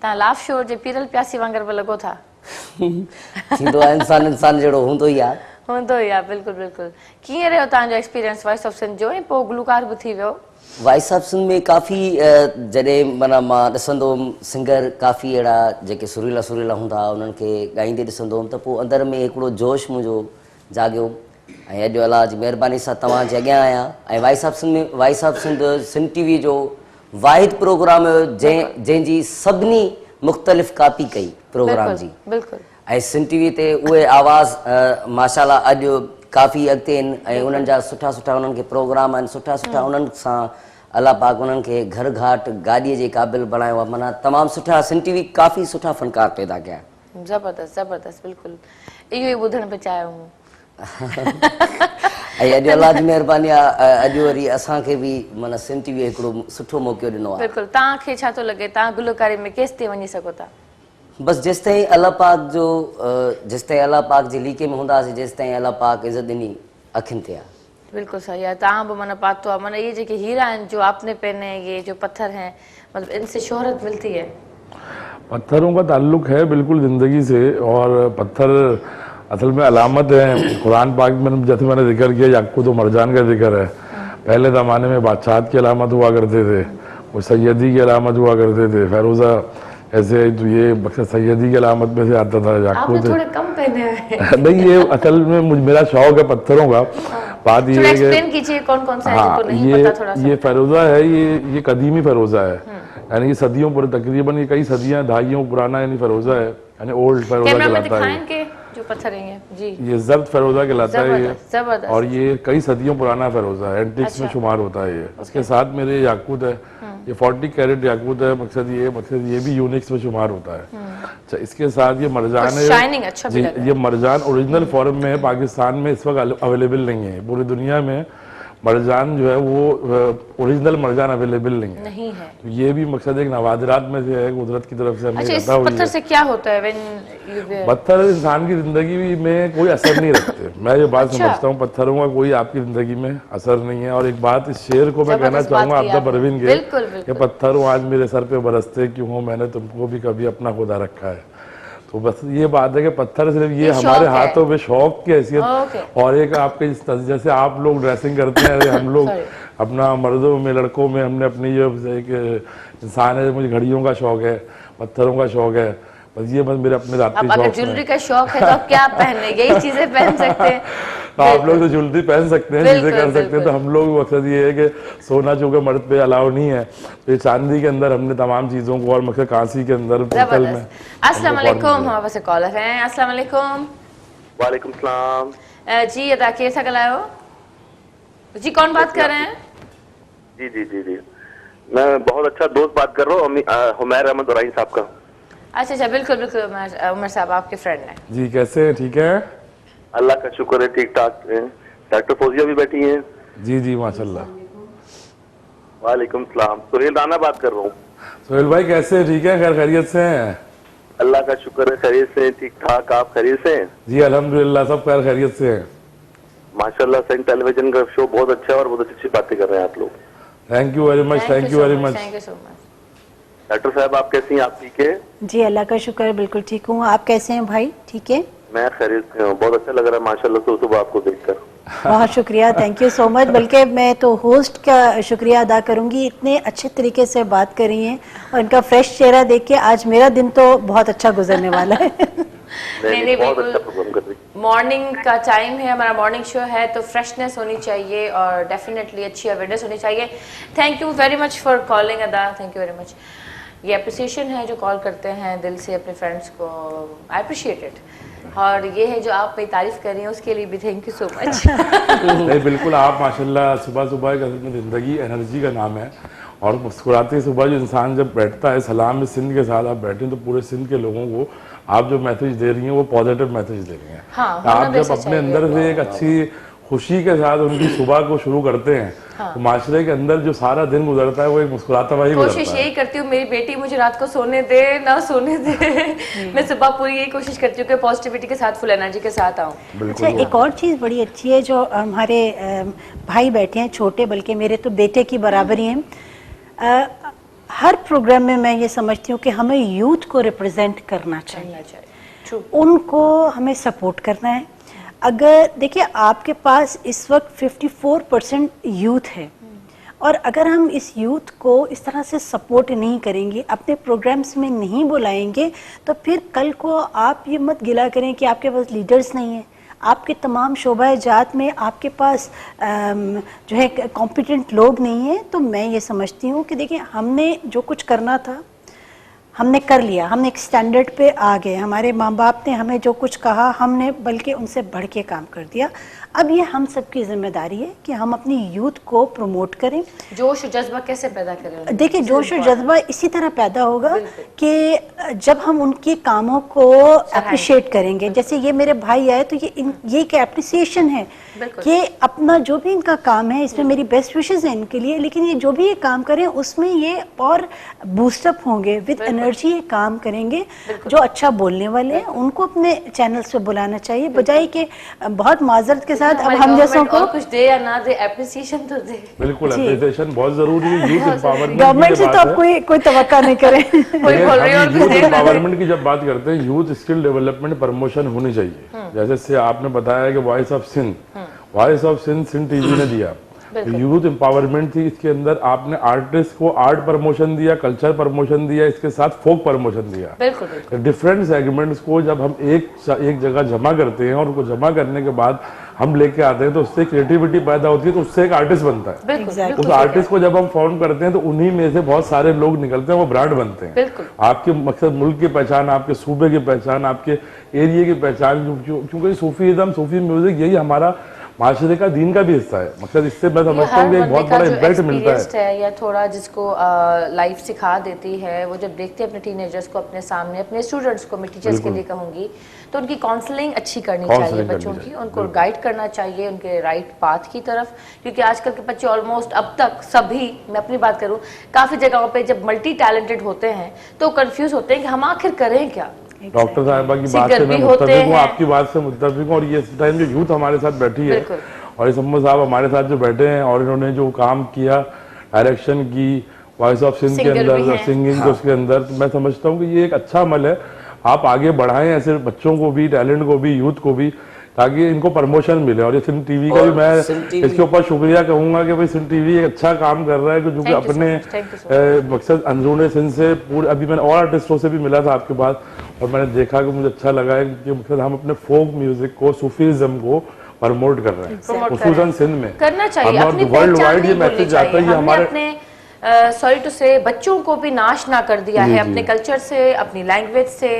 तव्हां लाफ शो जे पीरल प्यासी वांगुरु बि लॻो था। थींदो आहे, इंसान इंसान जहिड़ो हूंदो ई आहे। हूंदो ई आहे, बिल्कुलु बिल्कुलु। कीअं रहियो तव्हांजो एक्सपीरियंस वॉइस ऑफ सिंध जो? ऐं पोइ गुलकार बि थी वियो। वाइस ऑप्शन में काफ़ी जॾहिं माना मां ॾिसंदो हुउमि सिंगर काफ़ी अहिड़ा जेके सुरीला सुरीला हूंदा हुआ उन्हनि खे ॻाईंदे ॾिसंदो हुउमि त पोइ अंदरि में हिकिड़ो जोश मुंहिंजो जाॻियो ऐं अॼु अलाह जी महिरबानी सां तव्हांजे अॻियां आहियां ऐं वाइस ऑप्शन सिंध टीवी जो वाहिद प्रोग्राम हुयो जंहिंजी सभिनी मुख़्तलिफ़ कापी कई प्रोग्राम जी बिल्कुलु ऐं सिंध टीवी ते उहे आवाज़ माशाल्लाह अॼु काफ़ी अॻिते आहिनि ऐं उन्हनि जा सुठा सुठा उन्हनि खे प्रोग्राम आहिनि सुठा सुठा उन्हनि सां अलाह पाक उन्हनि खे घर घाट गाॾीअ जे क़ाबिल बणायो आहे माना तमामु सुठा सिंध टीवी काफ़ी सुठा फ़नकार पैदा कया ज़बरदस्त ज़बरदस्त बिल्कुलु इहो ई ॿुधण पे चाहियो हूं ऐं अॼु अलाह जी महिरबानी आहे अॼु वरी असांखे बि माना सिंध टीवी हिकिड़ो सुठो मौक़ो ॾिनो आहे बिल्कुलु तव्हांखे छा थो लॻे तव्हां गुलकारी में केसिताईं वञी सघो था बस जेसिताईं अल्लाह पाक जे लीके में हूंदासीं जेसिताईं अल्लाह पाक इज़त ॾिनी अखियुनि ते आहे बिल्कुल सही है तव्हां बि माना पातो आहे माना ये जेके हीरा हैं जो आपने पहने हैं ये जो पत्थर हैं मतलब इनसे शोहरत मिलती है पत्थरों का ताल्लुक है बिल्कुल ज़िंदगी से और पत्थर असल में अलामत है कुरान पाक में जैसे मैंने जिक्र किया याकूत और मरजान का जिक्र है पहले ज़माने में बादशाहत की अलामत हुआ करते थे वो सैयदी की अलामत हुआ करते थे फेरोज़ा ऐसे तो ये बख्शा सैयदी की अलामत में से आता था याकूत थोड़े कम पहने हैं नहीं ये असल में मेरा शौक है पत्थरों का बात ये है एक्सप्लेन कीजिए कौन कौन सा है हाँ, जिनको नहीं पता थोड़ा सा ये फेरोज़ा है ये कदीमी फेरोज़ा है यानी ये सदियों पर तकरीबन ये कई सदियां दहाइयों पुराना यानी फेरोज़ा है यानी ओल्ड फेरोज़ा कहलाता है जो पत्थर हैं जी ये जर्द फेरोज़ा कहलाता है ये जबरदस्त और ये कई सदियों पुराना फेरोज़ा है एंटिक्स में शुमार होता है ये इसके साथ मेरे याकूत है ये 40 कैरेट याकूत है मकसद ये भी यूनिक्स में शुमार होता है अच्छा इसके साथ ये मरजान है शाइनिंग अच्छा भी लग रहा है ये मरजान ओरिजिनल फॉर्म में है पाकिस्तान में इस वक्त अवेलेबल नहीं है पूरी दुनिया में मरजान जो है वो ओरिजिनल मरजान अवेलेबल नहीं है तो ये भी मकसद एक नवादिरात में से है कुदरत की तरफ से हमें अच्छा इस अता हुई पत्थर है से क्या होता है व्हेन यू वेयर पत्थर इंसान की जिंदगी में कोई असर नहीं रखते मैं ये बात समझता हूँ पत्थरों का कोई आपकी जिंदगी में असर नहीं है और एक बात इस शेर को मैं कहना चाहूंगा आपदा परवीन के कि पत्थरों आज मेरे सर पे बरसते क्यों हो मैंने तुमको भी कभी अपना खुदा रखा है तो बस ये बात है कि पत्थर सिर्फ ये हमारे हाथों में शौक की हैसियत और एक आपके जैसे आप लोग ड्रेसिंग करते हैं हम लोग अपना मर्दों में लड़कों में हमने अपनी जो एक इंसान है मुझे घड़ियों का शौक है पत्थरों का शौक है बस ये बस मेरे अपने जाती अगर ज्वेलरी का शौक है तो आप क्या पहने यही चीजें पहन सकते हैं तो आप लोग तो ज्वेलरी पहन सकते हैं चीजें कर सकते हैं तो हम लोग मकसद ये है कि सोना चूंकि मर्द पे अलाउ नहीं है तो ये चांदी के अंदर हमने तमाम चीजों को और मकसद कांसी के अंदर पत्थर में अस्सलाम वालेकुम हमारे पास एक कॉलर हैं अस्सलाम वालेकुम वालेकुम सलाम जी अदा केर सां ॻाल्हायो जी कौन बात कर रहे हैं जी जी जी जी मैं बहुत अच्छा दोस्त बात कर रहा हूँ हुमैर अहमद दुराई साहब का अच्छा बिल्कुल बिल्कुल उमर साहब आपके फ्रेंड हैं जी कैसे हैं ठीक है अल्लाह का शुक्र है ठीक ठाक है डॉक्टर फौजिया भी बैठी हैं जी जी माशाल्लाह वालेकुम सलाम सुहेल राना बात कर रहा हूँ सोहेल भाई कैसे हैं ठीक है खैर खैरियत से हैं अल्लाह का शुक्र है खैरियत से ठीक ठाक आप खैरियत से हैं जी अल्हम्दुलिल्लाह सब खैर खैरियत से हैं माशाल्लाह सेंट टेलीविजन का शो बहुत अच्छा है और बहुत अच्छी बातें कर रहे हैं आप लोग thank you very much thank you very much thank you so much doctor साहब आप कैसी हैं आप ठीक है जी अल्लाह का शुक्र है बिल्कुल ठीक हूँ आप कैसे हैं भाई ठीक है मैं खैरियत से हूँ बहुत अच्छा लग रहा है माशाल्लाह सुबह आपको देखकर बहुत शुक्रिया थैंक यू सो मच बल्कि मैं तो होस्ट का शुक्रिया अदा करूंगी इतने अच्छे तरीके से बात कर रही हैं और इनका फ्रेश चेहरा देख के आज मेरा दिन तो बहुत अच्छा गुजरने वाला है नहीं बहुत अच्छा प्रोग्राम कर रही मॉर्निंग का टाइम है हमारा मॉर्निंग शो है तो फ्रेशनेस होनी चाहिए और डेफिनेटली अच्छी अवेयरनेस होनी चाहिए thank you very much for calling अदा थैंक यू वेरी मच ये अप्रिसिएशन है जो कॉल करते हैं दिल से अपने फ्रेंड्स को आई अप्रिशिएट इट और ये है जो आप मेरी तारीफ कर रही हैं उसके लिए भी थैंक यू सो मच नहीं बिल्कुल आप माशाल्लाह सुबह सुबह का ज़िंदगी एनर्जी का नाम है और मुस्कुराते सुबह जो इंसान जब बैठता है सलाम में सिंध के साथ आप बैठे तो पूरे सिंध के लोगों को आप जो मैसेज दे रही हैं वो पॉजिटिव मैसेज दे रही हैं आप जब अपने अंदर से एक अच्छी खुशी के साथ उनकी सुबह को शुरू करते हैं तो माशरे के अंदर जो सारा दिन गुजरता है वो एक मुस्कुराता हुआ ही गुजरता है। कोशिश यही करती हूँ मेरी बेटी मुझे रात को सोने दे ना सोने दे मैं सुबह पूरी यही कोशिश करती हूँ कि पॉजिटिविटी के साथ फुल एनर्जी के साथ आऊँ अच्छा एक और चीज़ बड़ी अच्छी है जो हमारे भाई बैठे हैं छोटे बल्कि मेरे तो बेटे की बराबरी हैं हर प्रोग्राम में मैं ये समझती हूँ कि हमें यूथ को रिप्रेजेंट करना चाहिए उनको हमें सपोर्ट करना है अगर देखिए आपके पास इस वक्त 54% यूथ है और अगर हम इस यूथ को इस तरह से सपोर्ट नहीं करेंगे, अपने प्रोग्राम्स में नहीं बुलाएंगे, तो फिर कल को आप ये मत गिला करें कि आपके पास लीडर्स नहीं हैं। आपके तमाम शोबा जात में आपके पास जो है कॉम्पिटेंट लोग नहीं हैं। तो मैं ये समझती हूँ कि देखिए, हमने जो कुछ करना था हमने कर लिया, हमने एक स्टैंडर्ड पे आ गए। हमारे माँ बाप ने हमें जो कुछ कहा, हमने बल्कि उनसे बढ़ के काम कर दिया। अब ये हम सबकी जिम्मेदारी है कि हम अपनी यूथ को प्रमोट करें। जोश और जज्बा कैसे पैदा करें? देखिए, जोश और जज्बा इसी तरह पैदा होगा कि जब हम उनके कामों को अप्रिशिएट करेंगे। जैसे ये मेरे भाई आए तो ये एक एप्रिसिएशन है कि अपना जो भी इनका काम है, इसमें मेरी बेस्ट विशेस हैं इनके लिए, लेकिन ये जो भी ये काम करें उसमें ये और बूस्टअप होंगे, विद एनर्जी ये काम करेंगे। जो अच्छा बोलने वाले हैं उनको अपने चैनल्स पे बुलाना चाहिए, बजाय कि बहुत माजरत के साथ अब हम जैसों को कुछ दे या ना दे, एप्रिसिएशन तो दे। बिल्कुल, एप्रिसिएशन बहुत जरूरी है। यूथ एम्पावरमेंट गवर्नमेंट से तो आप कोई तवक्का नहीं करें। यूथ एम्पावरमेंट की जब बात करते हैं, यूथ स्किल डेवलपमेंट प्रमोशन होनी चाहिए। जैसे से आपने बताया कि voice of Sindh Sindh TV ने दिया, यूथ एम्पावरमेंट थी। इसके अंदर आपने आर्टिस्ट को आर्ट प्रमोशन दिया, कल्चर प्रमोशन दिया, इसके साथ फोक प्रमोशन दिया। बिल्कुल। डिफरेंट सेगमेंट्स को जब हम एक जगह जमा करते हैं और उनको जमा करने के बाद हम लेके आते हैं, तो उससे क्रिएटिविटी पैदा होती है, तो उससे एक आर्टिस्ट बनता है। उस आर्टिस्ट को जब हम फॉर्म करते हैं तो उन्हीं में से बहुत सारे लोग निकलते हैं, वो ब्रांड बनते हैं। आपके मकसद मुल्क की पहचान, आपके सूबे की पहचान, आपके एरिया की पहचान, क्योंकि सूफीज़म, सूफी म्यूजिक यही हमारा माशरे का, दीन का भी हिस्सा है। मतलब इससे मैं समझता हूँ कि एक बहुत बड़ा इम्पैक्ट मिलता है। या थोड़ा जिसको लाइफ सिखा देती है, वो जब देखते हैं अपने टीनेजर्स को अपने सामने, अपने स्टूडेंट्स को, मैं टीचर्स के लिए कहूँगी, तो उनकी काउंसलिंग अच्छी करनी चाहिए बच्चों की, उनको गाइड करना चाहिए उनके राइट पाथ की तरफ। क्योंकि आजकल के बच्चे ऑलमोस्ट अब तक सभी, मैं अपनी बात करूँ, काफ़ी जगहों पर जब मल्टी टैलेंटेड होते हैं तो कंफ्यूज होते हैं कि हम आखिर करें क्या। डॉक्टर साहिबा की बात से मैं मुत्तफिक हूँ, आपकी बात से मुत्तफिक हूँ। और ये इस टाइम जो यूथ हमारे साथ बैठी है और इस अम्मा साहब हमारे साथ जो बैठे हैं और इन्होंने जो काम किया, डायरेक्शन की वॉइस ऑफ सिंध के अंदर, सिंगिंग उसके अंदर, तो मैं समझता हूँ कि ये एक अच्छा अमल है। आप आगे बढ़ाएं ऐसे बच्चों को भी, टैलेंट को भी, यूथ को भी, ताकि इनको प्रमोशन मिले। और ये सिंध टीवी का भी मैं इसके ऊपर शुक्रिया कहूँगा कि भाई सिंध टीवी एक अच्छा काम कर रहा है, क्योंकि अपने मकसद अंदरूनी सिंध से पूरे, अभी मैंने और आर्टिस्टों से भी मिला था आपके पास और मैंने देखा कि मुझे अच्छा लगा है कि मकसद हम अपने फोक म्यूजिक को, सूफीज़म को प्रमोट कर रहे हैं, खुसूसन सिंध में करना चाहिए। वर्ल्ड वाइड ये मैसेज जाता है कि हमारे सॉरी टू से बच्चों को भी नाश ना कर दिया है अपने कल्चर से, अपनी लैंग्वेज से,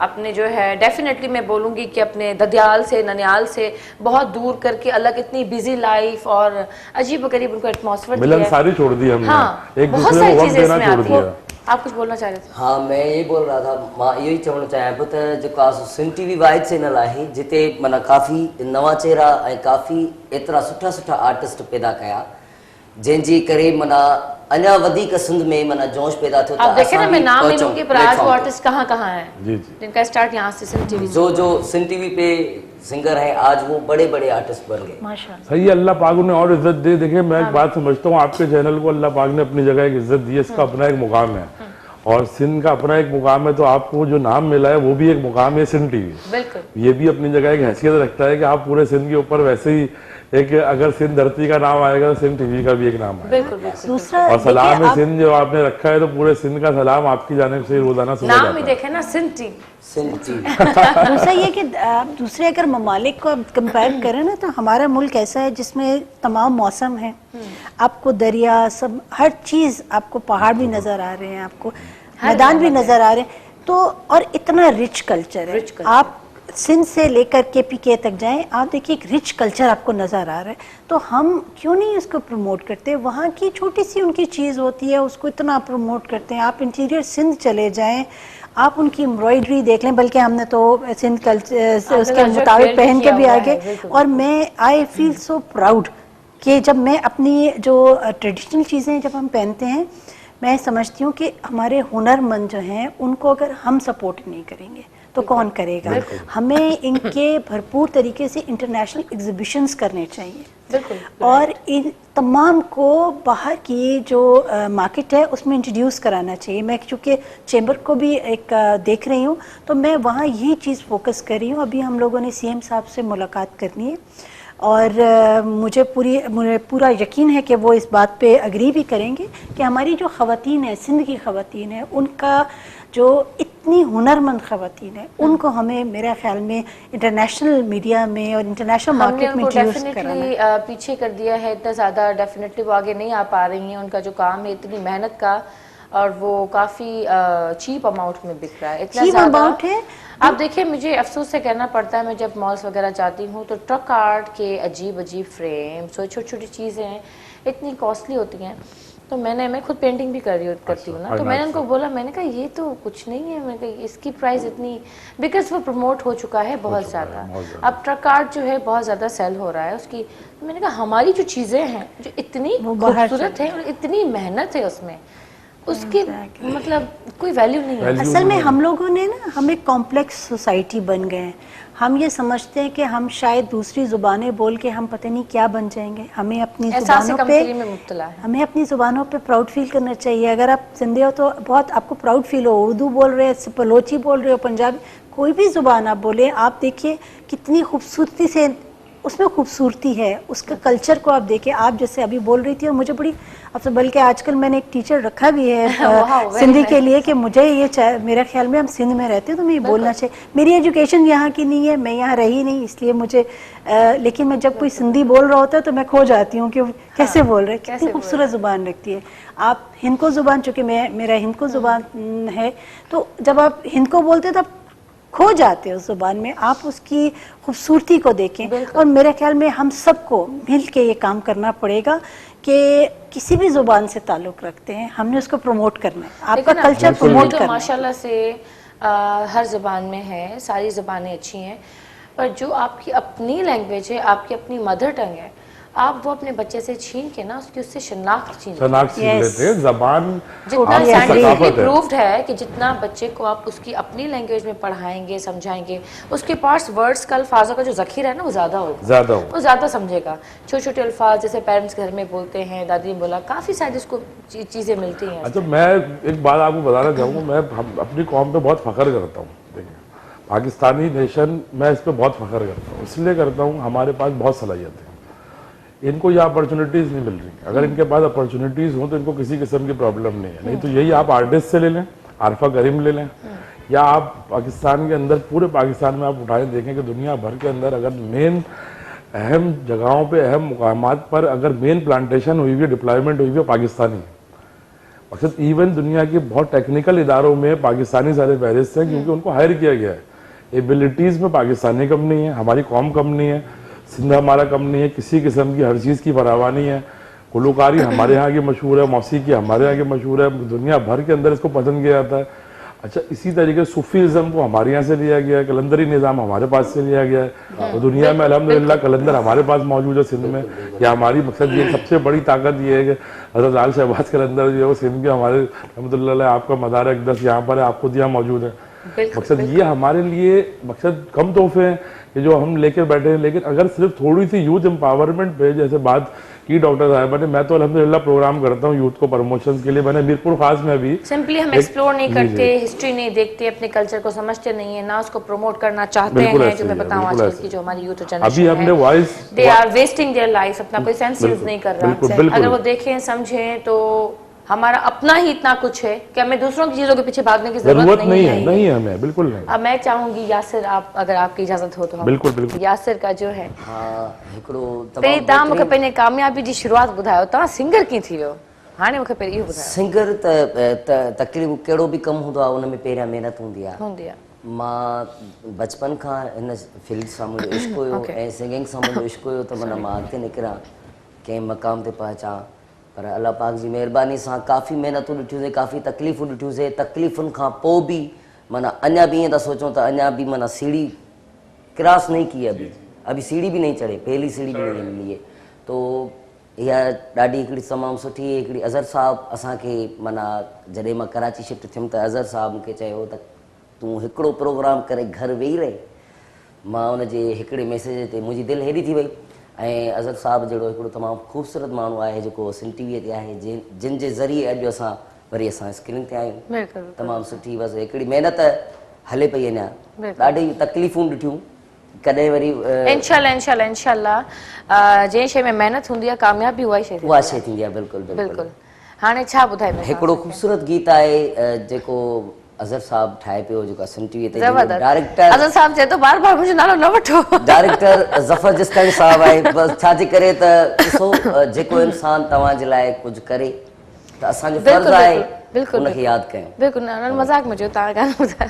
अपने जो है डेफिनेटली मैं बोलूँगी कि अपने ददियाल से, ननियाल से बहुत दूर करके अलग इतनी बिजी लाइफ और अजीब गरीब उनको एटमॉस्फेयर मिलनसारी छोड़ दी हमने। हाँ, एक दूसरे को वक्त देना छोड़ दिया। आप कुछ बोलना चाह रहे थे? हाँ, मैं यही बोल रहा था, मां यही चवण चाहियां पियो त जेको सिंध टीवी वाइड चैनल आहे, जिते माना काफ़ी नवा चेहरा ऐं काफ़ी एतिरा सुठा सुठा आर्टिस्ट पैदा कया, जंहिंजे करे माना अञा वधीक सिंध में माना जोश पैदा थियो। आप देखें ना, मैं नाम नहीं लूंगी पर आज वो आर्टिस्ट कहाँ हैं जी, जिनका स्टार्ट यहाँ से सिंध टीवी, जो सिंध टीवी पे सिंगर हैं, आज वो बड़े बड़े आर्टिस्ट बन गए। माशाल्लाह। सही है, अल्लाह पाक उन्हें और इज्जत दे। देखिए, मैं एक बात समझता हूँ, आपके चैनल को अल्लाह पाक ने अपनी जगह एक इज्जत दी है, इसका अपना एक मुकाम है और सिंध का अपना एक मुकाम है। तो आपको जो नाम मिला है वो भी एक मुकाम है, सिंध टीवी। बिल्कुल, ये भी अपनी जगह एक हैसियत रखता है कि आप पूरे सिंध के ऊपर वैसे ही एक, अगर सिंध धरती का नाम आएगा तो सिंध टीवी का भी एक नाम है। दूसरा और सलाम है सिंध जो आपने रखा है, तो पूरे सिंध का सलाम आपकी जानिब से रोजाना सुना नाम ही देखे ना, सिंध टीवी। दूसरा ये कि दूसरे अगर ममालिक को आप कंपेयर करें ना, तो हमारा मुल्क ऐसा है जिसमें तमाम मौसम है, आपको दरिया, सब हर चीज़, आपको पहाड़ भी नज़र आ रहे हैं, आपको मैदान भी नज़र आ रहे हैं, तो और इतना रिच कल्चर है। आप सिंध से लेकर के पीके तक जाएं, आप देखिए एक रिच कल्चर आपको नज़र आ रहा है। तो हम क्यों नहीं इसको प्रमोट करते? वहाँ की छोटी सी उनकी चीज़ होती है, उसको इतना प्रमोट करते हैं। आप इंटीरियर सिंध चले जाएं, आप उनकी एम्ब्रॉयडरी देख लें, बल्कि हमने तो सिंध कल्चर उसके मुताबिक पहन के भी आगे। और मैं आई फील सो प्राउड कि जब मैं अपनी जो ट्रेडिशनल चीज़ें जब हम पहनते हैं, मैं समझती हूँ कि हमारे हुनरमंद जो हैं उनको अगर हम सपोर्ट नहीं करेंगे तो कौन करेगा। हमें इनके भरपूर तरीके से इंटरनेशनल एग्जीबिशंस करने चाहिए और इन तमाम को बाहर की जो मार्केट है उसमें इंट्रोड्यूस कराना चाहिए। मैं चूँकि चैम्बर को भी एक देख रही हूँ, तो मैं वहाँ यही चीज़ फोकस कर रही हूँ। अभी हम लोगों ने सीएम साहब से मुलाकात करनी है और मुझे पूरा यकीन है कि वो इस बात पे अग्री भी करेंगे कि हमारी जो ख़वातीन है, सिंध की ख़वातीन है, उनका जो इतनी हुनरमंद ख़वातीन है, उनको हमें मेरा ख्याल में इंटरनेशनल मीडिया में और इंटरनेशनल मार्केट में इंट्रोड्यूस कराना है। डेफिनेटली पीछे कर दिया है इतना ज़्यादा, डेफिनेटली वो आगे नहीं आ पा रही हैं। उनका जो काम है इतनी मेहनत का, और वो काफ़ी चीप अमाउंट में बिक रहा है, इतना चीप ज़्यादा अमाउंट है। आप देखिए, मुझे अफसोस से कहना पड़ता है, मैं जब मॉल्स वगैरह जाती हूँ तो ट्रक आर्ट के अजीब अजीब फ्रेम, छोटी छोटी चीज़ें हैं, इतनी कॉस्टली होती हैं। तो मैं खुद पेंटिंग भी करती हूँ ना, तो मैंने उनको बोला, मैंने कहा ये तो कुछ नहीं है, मैंने कहा इसकी प्राइस इतनी, बिकॉज वो प्रमोट हो चुका है बहुत ज़्यादा। अब ट्रक आर्ट जो है बहुत ज़्यादा सेल हो रहा है उसकी। तो मैंने कहा हमारी जो चीज़ें हैं जो इतनी खूबसूरत है और इतनी मेहनत है उसमें, उसकी मतलब कोई वैल्यू नहीं है। असल में हम लोगों ने ना, हम एक कॉम्प्लेक्स सोसाइटी बन गए हैं। हम ये समझते हैं कि हम शायद दूसरी ज़ुबानें बोल के हम पता नहीं क्या बन जाएंगे। हमें अपनी ज़ुबानों पे प्राउड फील करना चाहिए। अगर आप सिंधी हो तो बहुत आपको प्राउड फील हो, उर्दू बोल रहे हैं, बलोची बोल रहे हो, पंजाबी, कोई भी ज़ुबान आप बोले, आप देखिए कितनी खूबसूरती से उसमें खूबसूरती है, उसका कल्चर को आप देखिए। आप जैसे अभी बोल रही थी, और मुझे बड़ी अब तो, बल्कि आजकल मैंने एक टीचर रखा भी है सिंधी के लिए कि मुझे ये मेरा ख्याल में हम सिंध में रहते हैं तो मैं ये बोलना चाहिए। मेरी एजुकेशन यहाँ की नहीं है, मैं यहाँ रही नहीं, इसलिए मुझे लेकिन मैं जब कोई सिंधी बोल रहा होता है तो मैं खो जाती हूँ कि कैसे बोल रहे, कितनी खूबसूरत ज़ुबान रखती है। आप हिंद को ज़ुबान, चूँकि मेरा हिंद को ज़ुबान है, तो जब आप हिंद को बोलते हैं तब खो जाते हो ज़ुबान में, आप उसकी खूबसूरती को देखें। और मेरे ख्याल में हम सबको मिल के ये काम करना पड़ेगा कि किसी भी ज़ुबान से ताल्लुक़ रखते हैं, हमने उसको प्रमोट करना है, आपका कल्चर प्रमोट करना है। माशाल्लाह से हर ज़ुबान में है, सारी ज़ुबानें अच्छी हैं, पर जो आपकी अपनी लैंग्वेज है, आपकी अपनी मदर टंग है, आप वो अपने बच्चे से छीन के ना उससे शनाख्त छीन लेते हैं। ज़बान जितना साइंटिफिकली प्रूव्ड है कि जितना बच्चे को आप उसकी अपनी लैंग्वेज में पढ़ाएंगे, समझाएंगे, उसके पास वर्ड्स का, अल्फाजों का जो ज़ख़ीरा है ना वो ज़्यादा होगा, वो ज़्यादा समझेगा। छोटे छोटे अल्फाज जैसे पेरेंट्स घर में बोलते हैं, दादी ने बोला, काफ़ी सारी उसको चीज़ें मिलती हैं। अच्छा, मैं एक बात आपको बताना चाहूँगा, मैं अपनी कौम पर बहुत फ़ख्र करता हूँ। देखिए, पाकिस्तानी नेशन, मैं इस पर बहुत फ़ख्र करता हूँ। इसलिए करता हूँ, हमारे पास बहुत सलाहियत है, इनको ये अपॉर्चुनिटीज़ नहीं मिल रही। अगर इनके पास अपॉर्चुनिटीज़ हो तो इनको किसी किस्म की प्रॉब्लम नहीं है। नहीं तो यही आप आर्टिस्ट से ले लें, आरफा करीम ले लें, या आप पाकिस्तान के अंदर, पूरे पाकिस्तान में आप उठाएं, देखें कि दुनिया भर के अंदर अगर मेन अहम जगहों पे, अहम मुकामात पर अगर मेन प्लांटेशन हुई हुई, डिप्लॉयमेंट हुई हुई, पाकिस्तानी मकसद इवन दुनिया के बहुत टेक्निकल इदारों में पाकिस्तानी सारे फहरिस्त हैं, क्योंकि उनको हायर किया गया है। एबिलिटीज़ में पाकिस्तानी कम नहीं है, हमारी कौम कम नहीं है, सिंध हमारा कम नहीं है, किसी किस्म की हर चीज़ की फरावानी नहीं है। गुलकारी हमारे यहाँ की मशहूर है, मौसीकी हमारे यहाँ की मशहूर है, दुनिया भर के अंदर इसको पसंद किया जाता है। अच्छा, इसी तरीके सूफीज़म को हमारे यहाँ से लिया गया है, कलंदरी निज़ाम हमारे पास से लिया गया है। तो दुनिया में अल्हम्दुलिल्लाह कलंदर हमारे पास मौजूद है सिंध में। या हमारी मकसद ये सबसे बड़ी ताकत ये है कि हज़रत लाल शहबाज कलंदर जो है वो सिंध के हमारे अल्हम्दुलिल्लाह, आपका मदार अक़दस यहाँ पर है, आपको यहाँ मौजूद है। मकसद ये हमारे लिए मकसद कम तोहफे हैं कि जो हम लेकर बैठे हैं, लेकिन अगर सिर्फ थोड़ी सी यूथ एम्पावरमेंट पे जैसे बात की डॉक्टर साहब ने, मैं तो अल्हम्दुलिल्लाह प्रोग्राम करता हूँ यूथ को प्रमोशन के लिए। मैंने मीरपुर खास में अभी सिंपली हम एक्सप्लोर नहीं करते, हिस्ट्री नहीं देखते, अपने कल्चर को समझते नहीं है, ना उसको प्रमोट करना चाहते हैं। जो मैं बताऊँ आजकल की जो हमारी यूथ जनरेशन अभी हमने voice, they are wasting their life, अपना कोई सेंस यूज नहीं कर रहा। अगर वो देखें समझें तो हमारा अपना ही इतना कुछ है कि हमें दूसरों की चीजों के पीछे भागने की जरूरत नहीं है हमें, बिल्कुल नहीं। अब मैं चाहूंगी यासिर, आप अगर आपकी इजाजत हो तो हम बिल्कुल यासिर का जो है पे तव्हां मूंखे पंहिंजे कामयाबी जी शुरूआत ॿुधायो, तव्हां सिंगर कीअं थी वियो? हाणे मूंखे पहिरीं इहो ॿुधायो। सिंगर त तकलीफ़ कहिड़ो बि कमु हूंदो आहे उन में पहिरियां महिनत हूंदी आहे। मां बचपन खां हिन फील्ड सां मुंहिंजो इश्क हुयो ऐं सिंगिंग सां मुंहिंजो इश्क हुयो, त माना मां अॻिते निकिरां, कंहिं मक़ाम ते पहुचां। पर अल्लाह पाक जी महिरबानी सां काफ़ी महिनतूं ॾिठियूंसीं, काफ़ी तकलीफ़ूं ॾिठियूंसीं। तकलीफ़ुनि खां पोइ बि माना अञा बि ईअं था सोचूं त अञा बि माना सीढ़ी क्रॉस नहीं की, अभी सीढ़ी भी नहीं चढ़े, पहली सीढ़ी भी नहीं मिली है। तो इहा ॾाढी हिकिड़ी तमामु सुठी हिकिड़ी अज़हर साहब असांखे माना जॾहिं मां कराची शिफ्ट थियुमि त अज़हर साहब मूंखे चयो त तूं हिकिड़ो प्रोग्राम करे घर वेही रहे। मां उनजे हिकिड़े मैसेज ते मुंहिंजी दिलि हेॾी थी वई। ऐं अज़हर साहब जहिड़ो हिकिड़ो तमामु ख़ूबसूरत माण्हू आहे जेको सिंध टीवीअ ते आहे, जिन जे ज़रिए अॼु असां वरी असां स्क्रीन ते आहियूं। तमामु सुठी बसि हिकिड़ी महिनत हले पई, अञा ॾाढी तकलीफ़ूं ॾिठियूं कॾहिं वरी इंशाल्लाह इंशाल्लाह इंशाल्लाह जंहिं शइ में महिनत हूंदी आहे कामयाबी उहा ई शइ उहा शइ थींदी आहे। बिल्कुलु बिल्कुलु बिल्कुलु। हाणे छा ॿुधाईंदा हिकिड़ो ख़ूबसूरत गीत आहे जेको अज़हर साहब ठाहे पियो, जेको सन टीवीअ ते ज़बरदस्त डायरेक्टर अज़हर साहब चए थो बार बार मुंहिंजो नालो न वठो डायरेक्टर ज़फ़र जिस्तानी साहब आहे। बसि छाजे करे त ॾिसो जेको इंसान तव्हांजे लाइ कुझु करे त असांजो फर्ज़ु आहे उनखे यादि कयूं। बिल्कुलु न मज़ाक में चयो तव्हां गानो ॿुधायो।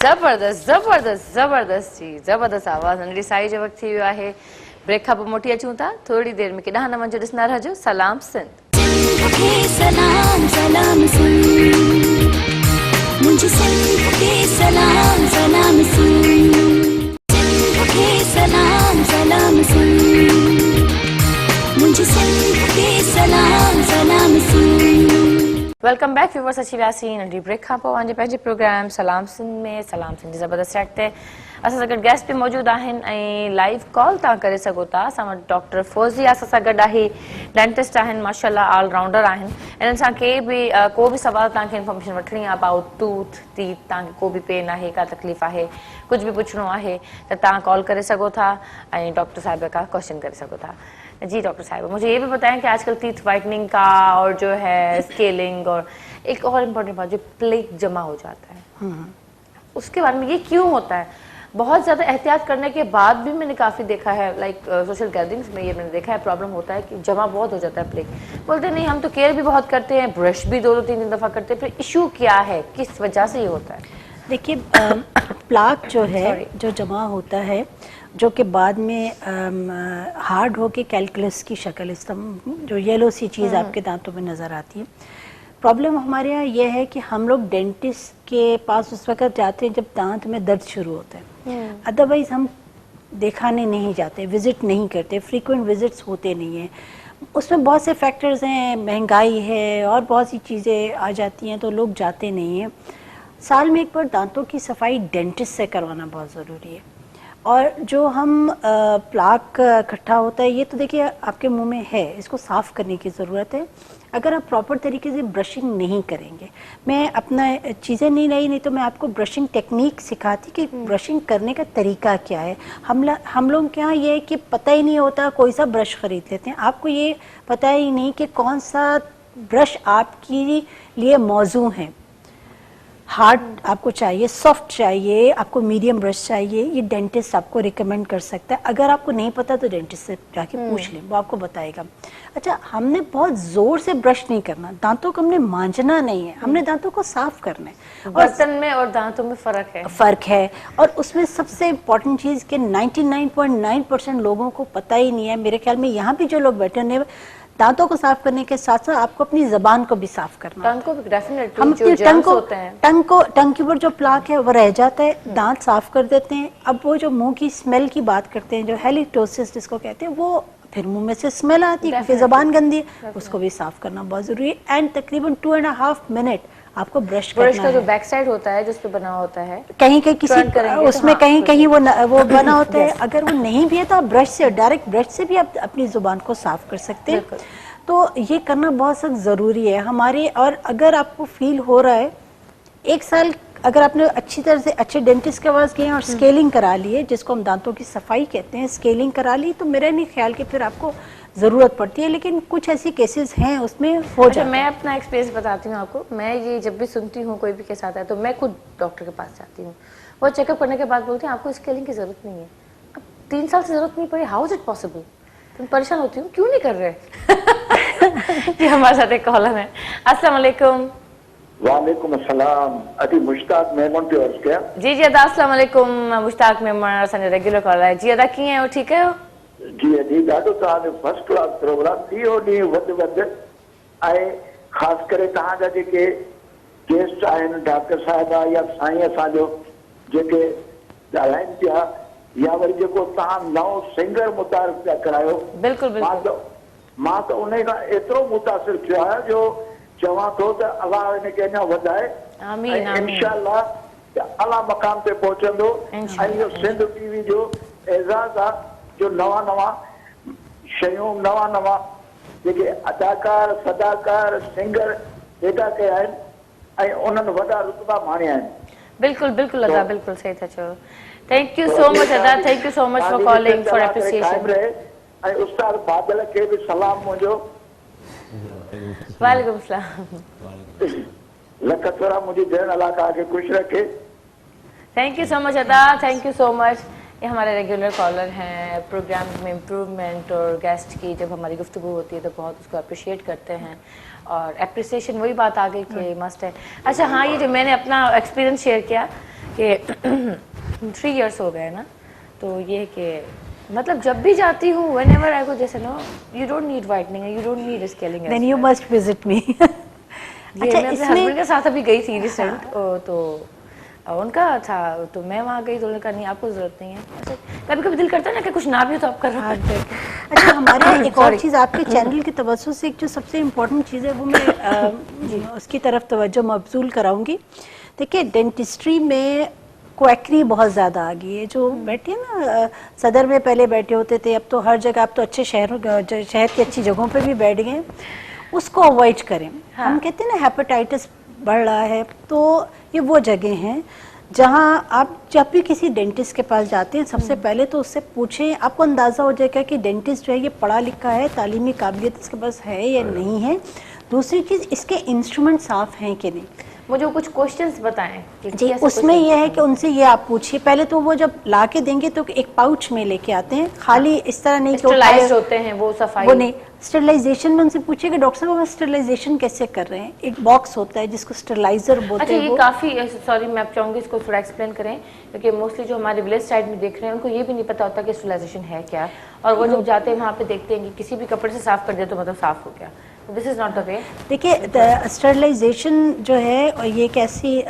जबरदस्त जबरदस्त जबरदस्त जी जबरदस्त आवाज़ नंढड़ी साई जो वक़्तु थी वियो आहे ब्रेक खां पोइ मोटी अचूं था थोड़ी देर में केॾांहुं न वञो ॾिसंदा रहिजो सलाम सिंध सिंध के सलाम सलाम सिंध मुझे सिंध के सलाम सलाम सिंध सिंध के सलाम सलाम सिंध मुझे सिंध के सलाम सलाम सिंध वेलकम बैक व्यूवर्स अची वियासीं नंढी ब्रेक खां पोइ पंहिंजे पंहिंजे प्रोग्राम सलाम सिंध में सलाम सिंध जी ज़बरदस्त सेट ते असां सां गॾु गेस्ट बि मौजूदु आहिनि ऐं लाइव कॉल तव्हां करे सघो था असां वटि डॉक्टर फौज़िया असां सां गॾु आहे डेंटिस्ट आहिनि माशाल्लाह ऑल राउंडर आहिनि इन्हनि सां को बि सवाल तव्हांखे इन्फॉर्मेशन वठणी आहे अबाउट टूथ टीथ तव्हांखे को बि पेन आहे का तकलीफ़ आहे कुझु बि पुछणो आहे त तव्हां कॉल करे सघो था ऐं डॉक्टर साहिब का क्वेश्चन करे सघो था जी डॉक्टर साहब मुझे ये भी बताएं कि आजकल टीथ वाइटनिंग का और जो है स्केलिंग और एक और इम्पोर्टेंट बात जो प्लेक जमा हो जाता है उसके बारे में ये क्यों होता है बहुत ज़्यादा एहतियात करने के बाद भी मैंने काफ़ी देखा है लाइक सोशल गैदरिंग्स में ये मैंने देखा है प्रॉब्लम होता है कि जमा बहुत हो जाता है प्लेक बोलते नहीं हम तो केयर भी बहुत करते हैं ब्रश भी 2-3 दफ़ा करते हैं फिर इशू क्या है किस वजह से ये होता है देखिए प्लाक जो है जो जमा होता है जो कि बाद में हार्ड होके कैलकुलस की शक्ल जो येलो सी चीज़ आपके दांतों में नज़र आती है प्रॉब्लम हमारे यहाँ ये है कि हम लोग डेंटिस्ट के पास उस वक्त जाते हैं जब दांत में दर्द शुरू होता है अदरवाइज हम दिखाने नहीं जाते विजिट नहीं करते फ्रीक्वेंट विजिट्स होते नहीं हैं उसमें बहुत से फैक्टर्स हैं महंगाई है और बहुत सी चीज़ें आ जाती हैं तो लोग जाते नहीं हैं साल में एक बार दांतों की सफाई डेंटिस्ट से करवाना बहुत ज़रूरी है और जो हम प्लाक इकट्ठा होता है ये तो देखिए आपके मुंह में है इसको साफ़ करने की ज़रूरत है अगर आप प्रॉपर तरीके से ब्रशिंग नहीं करेंगे मैं अपना चीज़ें नहीं लाई नहीं तो मैं आपको ब्रशिंग टेक्निक सिखाती कि ब्रशिंग करने का तरीका क्या है हम लोग के यहाँ ये है कि पता ही नहीं होता कोई सा ब्रश ख़रीद लेते हैं आपको ये पता ही नहीं कि कौन सा ब्रश आपके लिए मौजू है हार्ड आपको चाहिए सॉफ्ट चाहिए आपको मीडियम ब्रश चाहिए ये डेंटिस्ट आपको रिकमेंड कर सकता है अगर आपको नहीं पता तो डेंटिस्ट से जाके पूछ लें वो आपको बताएगा अच्छा हमने बहुत ज़ोर से ब्रश नहीं करना दांतों को हमने मांजना नहीं है हमने दांतों को साफ करना है बर्तन में और दांतों में फ़र्क है और उसमें सबसे इम्पोर्टेंट चीज़ कि 99.9% लोगों को पता ही नहीं है मेरे ख्याल में यहाँ भी जो लोग बैठे हैं दांतों को साफ करने के साथ साथ आपको अपनी जबान को भी साफ करना टंग को भी डेफिनेटली हम अपनी टंग के ऊपर जो प्लाक है वो रह जाता है दांत साफ कर देते हैं अब वो जो मुंह की स्मेल की बात करते हैं जो हेलिटोसिस जिसको कहते हैं वो फिर मुंह में से स्मेल आती है क्योंकि जबान गंदी है उसको भी साफ करना बहुत जरूरी है एंड तकरीबन 2.5 मिनट आपको ब्रश का जो बैक साइड होता है जिस पे बना होता है कहीं किसी उसमें कहीं वो बना होता है अगर वो नहीं भी है तो आप ब्रश से डायरेक्ट ब्रश से भी आप अपनी जुबान को साफ कर सकते हैं तो ये करना बहुत सख्त ज़रूरी है हमारे और अगर आपको फील हो रहा है 1 साल अगर आपने अच्छी तरह से अच्छे डेंटिस्ट के पास गए और स्केलिंग करा ली है जिसको हम दांतों की सफाई कहते हैं स्केलिंग करा ली तो मेरा नहीं ख्याल कि फिर आपको ज़रूरत पड़ती है लेकिन कुछ ऐसी केसेस हैं उसमें हो जाता है मैं अपना एक्सपीरियंस बताती हूँ आपको मैं ये जब भी सुनती हूँ कोई भी केस आता है तो मैं खुद डॉक्टर के पास जाती हूँ वो चेकअप करने के बाद बोलती हैं आपको स्केलिंग की ज़रूरत नहीं है अब 3 साल से ज़रूरत नहीं पड़ी हाउ इज इट पॉसिबल तुम परेशान होती हूँ क्यों नहीं कर रहे जी हमारे साथ एक कॉलर है अस्सलाम वालेकुम वालेकुम अस्सलाम अजी मुश्ताक मेमन पे अर्ज किया जी अदा अस्सलाम वालेकुम मुश्ताक मेमन असांजो रेगुलर कॉलर आहे जी अदा कीअं आहियो ठीकु आहियो जी ॾाढो तव्हांजो फर्स्ट क्लास प्रोग्राम इहो ॾींहुं वधि ऐं ख़ासि करे तव्हांजा जेके गेस्ट आहिनि डॉक्टर साहिब आहे या साईं असांजो जेके ॻाल्हाइनि पिया या वरी जेको तव्हां नओं सिंगर मुतारिफ़ पिया करायो बिल्कुलु मां त उन खां एतिरो मुतासिर थियो आहियां जो चवां थो त अलाह हिनखे अञा वधाए इंशाअल्लाह अला मक़ाम ते पहुचंदो ऐं इहो सिंध टीवी जो एज़ाज़ आहे जो नवां शयूं नवां जेके अदाकार सदाकार सिंगर पैदा कया आहिनि ऐं उन्हनि वॾा रुतबा माणिया आहिनि बिल्कुलु अदा बिल्कुलु सही था चओ थैंक यू सो मच अदा thank you so much for calling for appreciation ऐं उस्ताद बादल खे बि सलाम मुंहिंजो वालेकुम सलाम लख थोरा मुंहिंजी भेण इलाका खे ख़ुशि रखे थैंक यू सो मच अदा थैंक यू सो मच ये हमारे रेगुलर कॉलर हैं प्रोग्राम में इम्प्रूवमेंट और गेस्ट की जब हमारी गुफ्तगू होती है तो बहुत उसको अप्रिशिएट करते हैं और अप्रिसिएशन वही बात आ गई कि मस्ट है अच्छा हाँ ये जो मैंने अपना एक्सपीरियंस शेयर किया कि 3 इयर्स हो गए ना, तो ये कि मतलब जब भी जाती हूँ whenever I go, जैसे no you don't need whitening, you don't need scaling as Then you well. must visit me. ये मैं अपने हस्बैंड के साथ अभी गई थी रिसेंट, तो उनका था तो मैं वहाँ गई तो उन्होंने कहा नहीं आपको जरूरत नहीं है। कभी कभी दिल करता है ना कि कुछ ना भी हो तो आप कर रहे हो। अच्छा, हमारे एक और चीज़ आपके चैनल की तवज्जो से एक जो सबसे इम्पोर्टेंट चीज़ है वो मैं उसकी तरफ तवज्जो मबजूल कराऊंगी। देखिए, डेंटिस्ट्री में क्वैकरी बहुत ज़्यादा आ गई है। जो बैठे हैं ना, सदर में पहले बैठे होते थे, अब तो हर जगह, अब तो अच्छे शहर की अच्छी जगहों पे भी बैठ गए, उसको अवॉइड करें। हाँ। हम कहते हैं ना हेपेटाइटिस बढ़ रहा है, तो ये वो जगह हैं जहाँ आप जब भी किसी डेंटिस्ट के पास जाते हैं सबसे पहले तो उससे पूछें, आपको अंदाज़ा हो जाएगा कि डेंटिस्ट जो है ये पढ़ा लिखा है, तालीमी काबिलियत इसके पास है या नहीं है। दूसरी चीज़, इसके इंस्ट्रूमेंट साफ़ हैं कि नहीं। मुझे कुछ क्वेश्चंस बताएं जी, उसमें ये है कि उनसे ये आप पूछिए पहले तो, वो जब ला के देंगे तो एक पाउच में लेके आते हैं, खाली इस तरह नहीं स्टरलाइज्ड होते हैं वो, सफाई वो नहीं। स्टरलाइजेशन में उनसे पूछिए कि डॉक्टर साहब हम स्टरलाइजेशन कैसे कर रहे हैं। एक बॉक्स होता है जिसको स्टरलाइजर बोलते हैं। अच्छा, ये काफ़ी सॉरी मैं चाहूँगी इसको थोड़ा एक्सप्लेन करें, क्योंकि मोस्टली जो हमारे विलेज साइड में देख रहे हैं उनको ये भी नहीं पता होता कि स्टरलाइजेशन है क्या, और वो जब जाते हैं वहाँ पे देखते हैं कि किसी भी कपड़े से साफ कर दिया तो मतलब साफ हो गया। This is not the way. देखिए, स्टरलाइजेशन जो है और ये एक ऐसी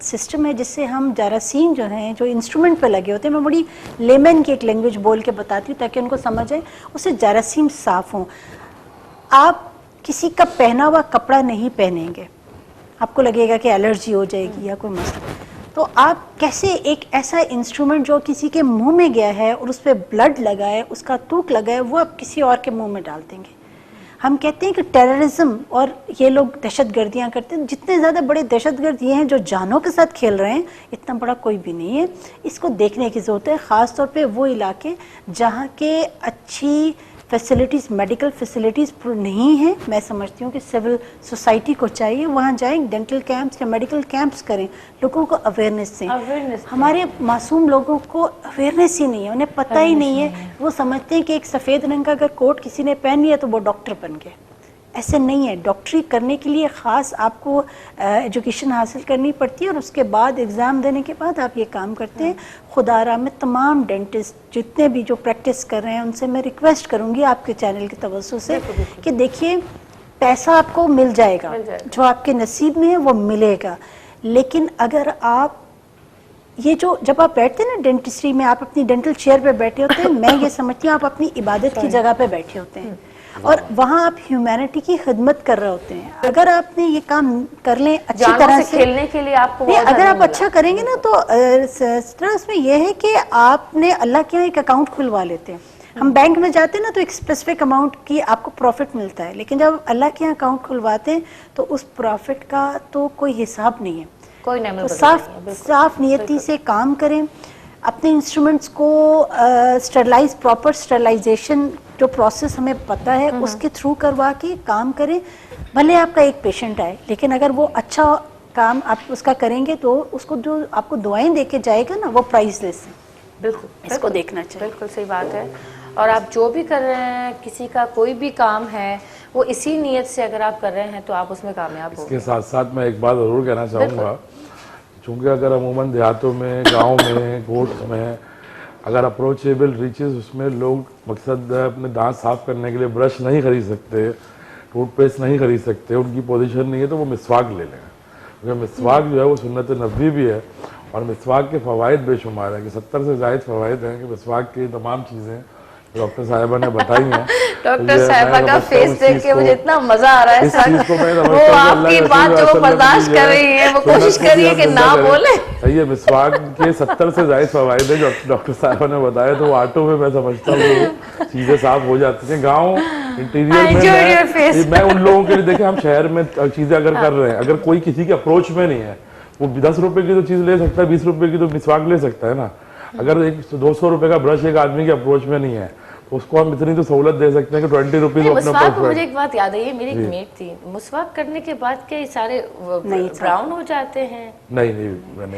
सिस्टम है जिससे हम जरासीम जो हैं, जो इंस्ट्रूमेंट पे लगे होते हैं, मैं बड़ी लेमन की एक लैंग्वेज बोल के बताती हूँ ताकि उनको समझ आए, उससे जरासीम साफ़ हों। आप किसी का पहना हुआ कपड़ा नहीं पहनेंगे, आपको लगेगा कि एलर्जी हो जाएगी या कोई मसला, तो आप कैसे एक ऐसा इंस्ट्रूमेंट जो किसी के मुंह में गया है और उस पर ब्लड लगा है, उसका थूक लगा है, वो आप किसी और के मुंह में डाल देंगे। हम कहते हैं कि टेररिज्म और ये लोग दहशतगर्दियाँ करते हैं, जितने ज़्यादा बड़े दहशतगर्द ये हैं जो जानों के साथ खेल रहे हैं, इतना बड़ा कोई भी नहीं है। इसको देखने की ज़रूरत है, ख़ास तौर पे वो इलाके जहाँ के अच्छी फैसिलिटीज़, मेडिकल फैसिलिटीज़ नहीं हैं। मैं समझती हूँ कि सिविल सोसाइटी को चाहिए वहाँ जाएं, डेंटल कैंप्स या मेडिकल कैंप्स करें, लोगों को अवेयरनेस दें। हमारे मासूम लोगों को अवेयरनेस ही नहीं है, उन्हें पता ही नहीं है। वो समझते हैं कि एक सफ़ेद रंग का अगर कोट किसी ने पहन लिया तो वो डॉक्टर बन गए। ऐसे नहीं है। डॉक्टरी करने के लिए ख़ास आपको एजुकेशन हासिल करनी पड़ती है और उसके बाद एग्ज़ाम देने के बाद आप ये काम करते हैं। खुदारा मैं तमाम डेंटिस्ट जितने भी जो प्रैक्टिस कर रहे हैं उनसे मैं रिक्वेस्ट करूँगी आपके चैनल की तवज्जो से कि देखिए, पैसा आपको मिल जाएगा, जो आपके नसीब में है वो मिलेगा, लेकिन अगर आप ये जो जब आप बैठते हैं ना डेंटिस्ट्री में, आप अपनी डेंटल चेयर पे बैठे होते हैं, मैं ये समझती हूँ आप अपनी इबादत की जगह पे बैठे होते हैं और वहाँ आप ह्यूमैनिटी की खिदमत कर रहे होते हैं। अगर आपने ये काम कर लें अच्छी तरह से, खेलने के लिए आपको नहीं, अगर आप अच्छा करेंगे ना तो उसमें यह है कि आपने अल्लाह के यहाँ एक अकाउंट खुलवा लेते हैं। हम बैंक में जाते हैं ना तो एक स्पेसिफिक अमाउंट की आपको प्रॉफिट मिलता है, लेकिन जब अल्लाह के यहाँ अकाउंट खुलवाते हैं तो उस प्रॉफिट का तो कोई हिसाब नहीं है। कोई तो साफ नियति से काम करें, अपने इंस्ट्रूमेंट्स को स्टरलाइज, प्रॉपर स्टरलाइजेशन जो प्रोसेस हमें पता है उसके थ्रू करवा के काम करें। भले आपका एक पेशेंट आए, लेकिन अगर वो अच्छा काम आप उसका करेंगे तो उसको जो आपको दुआएं देके जाएगा ना वो प्राइसलेस है। बिल्कुल, इसको देखना चाहिए। बिल्कुल सही बात है। और आप जो भी कर रहे हैं, किसी का कोई भी काम है, वो इसी नीयत से अगर आप कर रहे हैं तो आप उसमें कामयाब हो। इसके साथ साथ मैं एक बात ज़रूर कहना चाहूँगा, चूँकि अगर अमूमन देहातों में, गाँव में, गोट्स में अगर अप्रोचेबल रीचेस, उसमें लोग मकसद अपने दांत साफ़ करने के लिए ब्रश नहीं खरीद सकते, टूथपेस्ट नहीं खरीद सकते, उनकी पोजीशन नहीं है तो वो मिसवाक ले लें, क्योंकि मिसवाक जो है वो सुन्नत नबवी भी है और मिसवाक के फ़वाइद बेशुमार हैं कि 70 से ज़ायद फ़वाइद हैं कि मिसवाक की तमाम चीज़ें डॉक्टर साहिबा ने बताई हैं। डॉक्टर साहिबा का फेस देख के मुझे इतना मजा आ रहा है सर, वो आपकी बात जो वो बर्दाश्त कर रही है, वो कोशिश कर रही है कि ना बोले। ये मिसवाक के 70 से ज़ायद फ़वाइद है जो डॉक्टर साहिबा ने बताया, तो ऑटो में मैं समझता हूँ चीज़ें साफ हो जाती हैं। गाँव इंटीरियर में मैं उन लोगों के लिए, देखिए हम शहर में चीज़ें अगर कर रहे हैं, अगर कोई किसी के अप्रोच में नहीं है, वो 10 रुपए की तो चीज़ ले सकता है, 20 रुपए की तो मिसवाक ले सकता है ना। अगर 200 रुपए का ब्रश एक आदमी के अप्रोच में नहीं है तो उसको हम इतनी तो सहूलत दे सकते हैं कि 20 रुपीज अपना। मुझे एक बात याद आई है, मेरी एक मेट थी, मुसवाक करने के बाद क्या ये सारे ब्राउन हो जाते हैं? नहीं